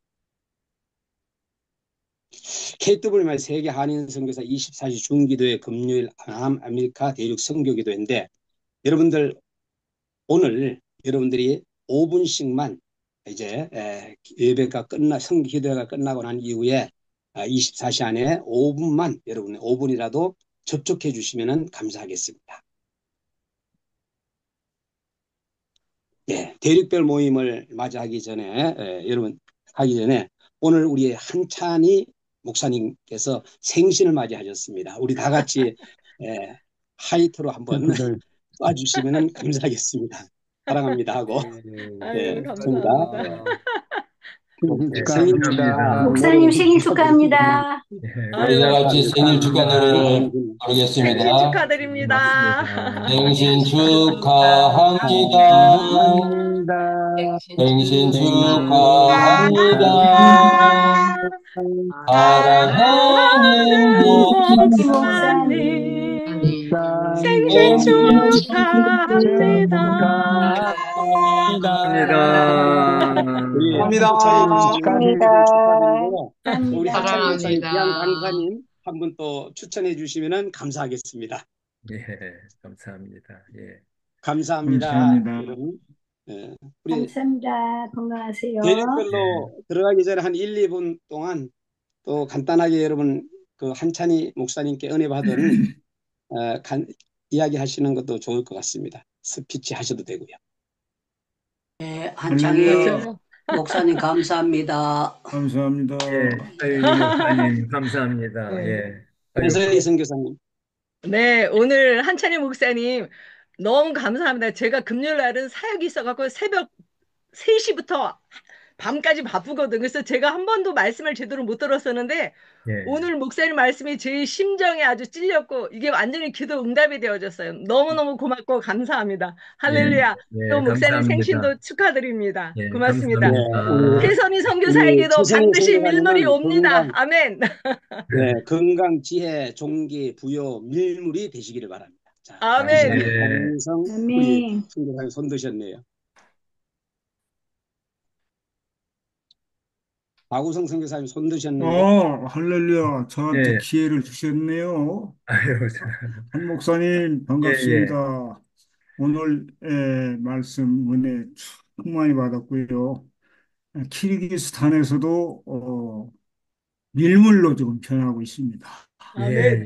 KWMI 세계 한인 선교사 24시 중기도회 금요일 아메리카 대륙 선교기도회인데 여러분들 오늘 여러분들이 5분씩만 이제 예배가 선기도회가 끝나고 난 이후에 24시 안에 5분만 여러분 5분이라도 접촉해 주시면 감사하겠습니다. 예, 대륙별 모임을 맞이하기 전에 여러분 하기 전에 오늘 우리 한찬희 목사님께서 생신을 맞이하셨습니다. 우리 다 같이 하이트로 한번 쏴주시면 감사하겠습니다. 사랑합니다 하고 감사합니다. 생일 축하합니다. 목사님 생일 축하합니다. 우리 다 같이 생일 축하 노래를 부르겠습니다. 생일 축하드립니다. 생신 축하합니다. 생신 축하합니다. 사랑하는 목사님 생신 축하합니다. 우리 감사합니다. 한찬희 목사님 축하드리고요. 또 우리 한찬희 목사님, 귀한 사랑합니다. 강사님 한 분 또 추천해 주시면 감사하겠습니다. 예, 감사합니다. 예. 감사합니다. 감사합니다. 여러분. 예, 우리 감사합니다. 건강하세요. 대륙별로 들어가기 전에 한 1, 2분 동안 또 간단하게 여러분 그 한찬희 목사님께 은혜 받은 이야기 하시는 것도 좋을 것 같습니다. 스피치 하셔도 되고요. 네, 한창희 목사님 감사합니다. 감사합니다. 예, 서유리 목사님 감사합니다. 예. 배서희 선교사님. 네, 오늘 한찬희 목사님 너무 감사합니다. 제가 금요일 날은 사역이 있어갖고 새벽 3시부터 밤까지 바쁘거든. 그래서 제가 한 번도 말씀을 제대로 못 들었었는데 예. 오늘 목사님 말씀이 제 심정에 아주 찔렸고 이게 완전히 기도 응답이 되어졌어요. 너무너무 고맙고 감사합니다. 할렐루야. 예, 또 목사님 감사합니다. 생신도 축하드립니다. 예, 고맙습니다. 감사합니다. 최선희 선교사에게도 최선희 반드시 선교사님은 밀물이 옵니다. 건강, 아멘. 네, 건강, 지혜, 종기, 부여, 밀물이 되시기를 바랍니다. 자, 아멘. 박인성 우리 아멘. 선교사님 손 드셨네요. 박우성 선교사님 손 드셨네요. 할렐루야. 저한테 예. 기회를 주셨네요. 아유, 한 목사님, 반갑습니다. 오늘 말씀 은혜 충만히 받았고요. 키르기스탄에서도 밀물로 지금 변하고 있습니다. 예,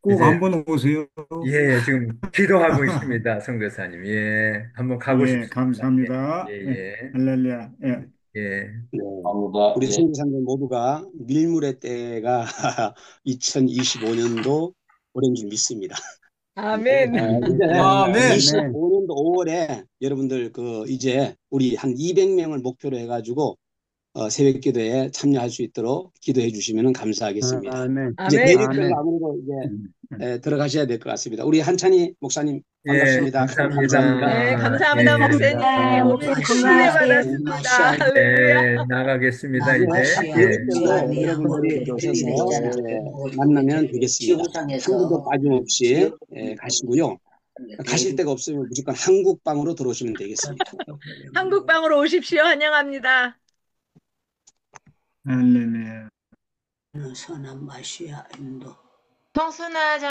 꼭 이제 한번 오세요. 예, 지금 기도하고 있습니다, 선교사님. 예, 한번 가고 싶습니다. 감사합니다. 예, 할렐루야. 예. 예. 네, 감사합니다. 우리 예. 선교사님들 모두가 밀물의 때가 2025년도 오랜 줄 믿습니다. 아멘. 이제 아멘. 25년도 5월에 여러분들 이제 우리 한 200명을 목표로 해가지고 새벽 기도에 참여할 수 있도록 기도해 주시면 감사하겠습니다. 아멘. 이제 아멘. 대륙별로 아무래도 이제 들어가셔야 될 것 같습니다. 우리 한찬희 목사님 반갑습니다. 예, 감사합니다. 네, 감사합니다, 예. 목사님. 오늘 치유해 받았습니다. 할렐루야. 네, 나가겠습니다, 이제. 대륙별로 여러분들이 오셔서 만나면 되겠습니다. 한국도 빠짐없이 가시고요. 가실 데가 없으면 무조건 한국방으로 들어오시면 되겠습니다. 한국방으로 오십시오. 환영합니다. 할렐루야. 선한 마시아 인도. 성순아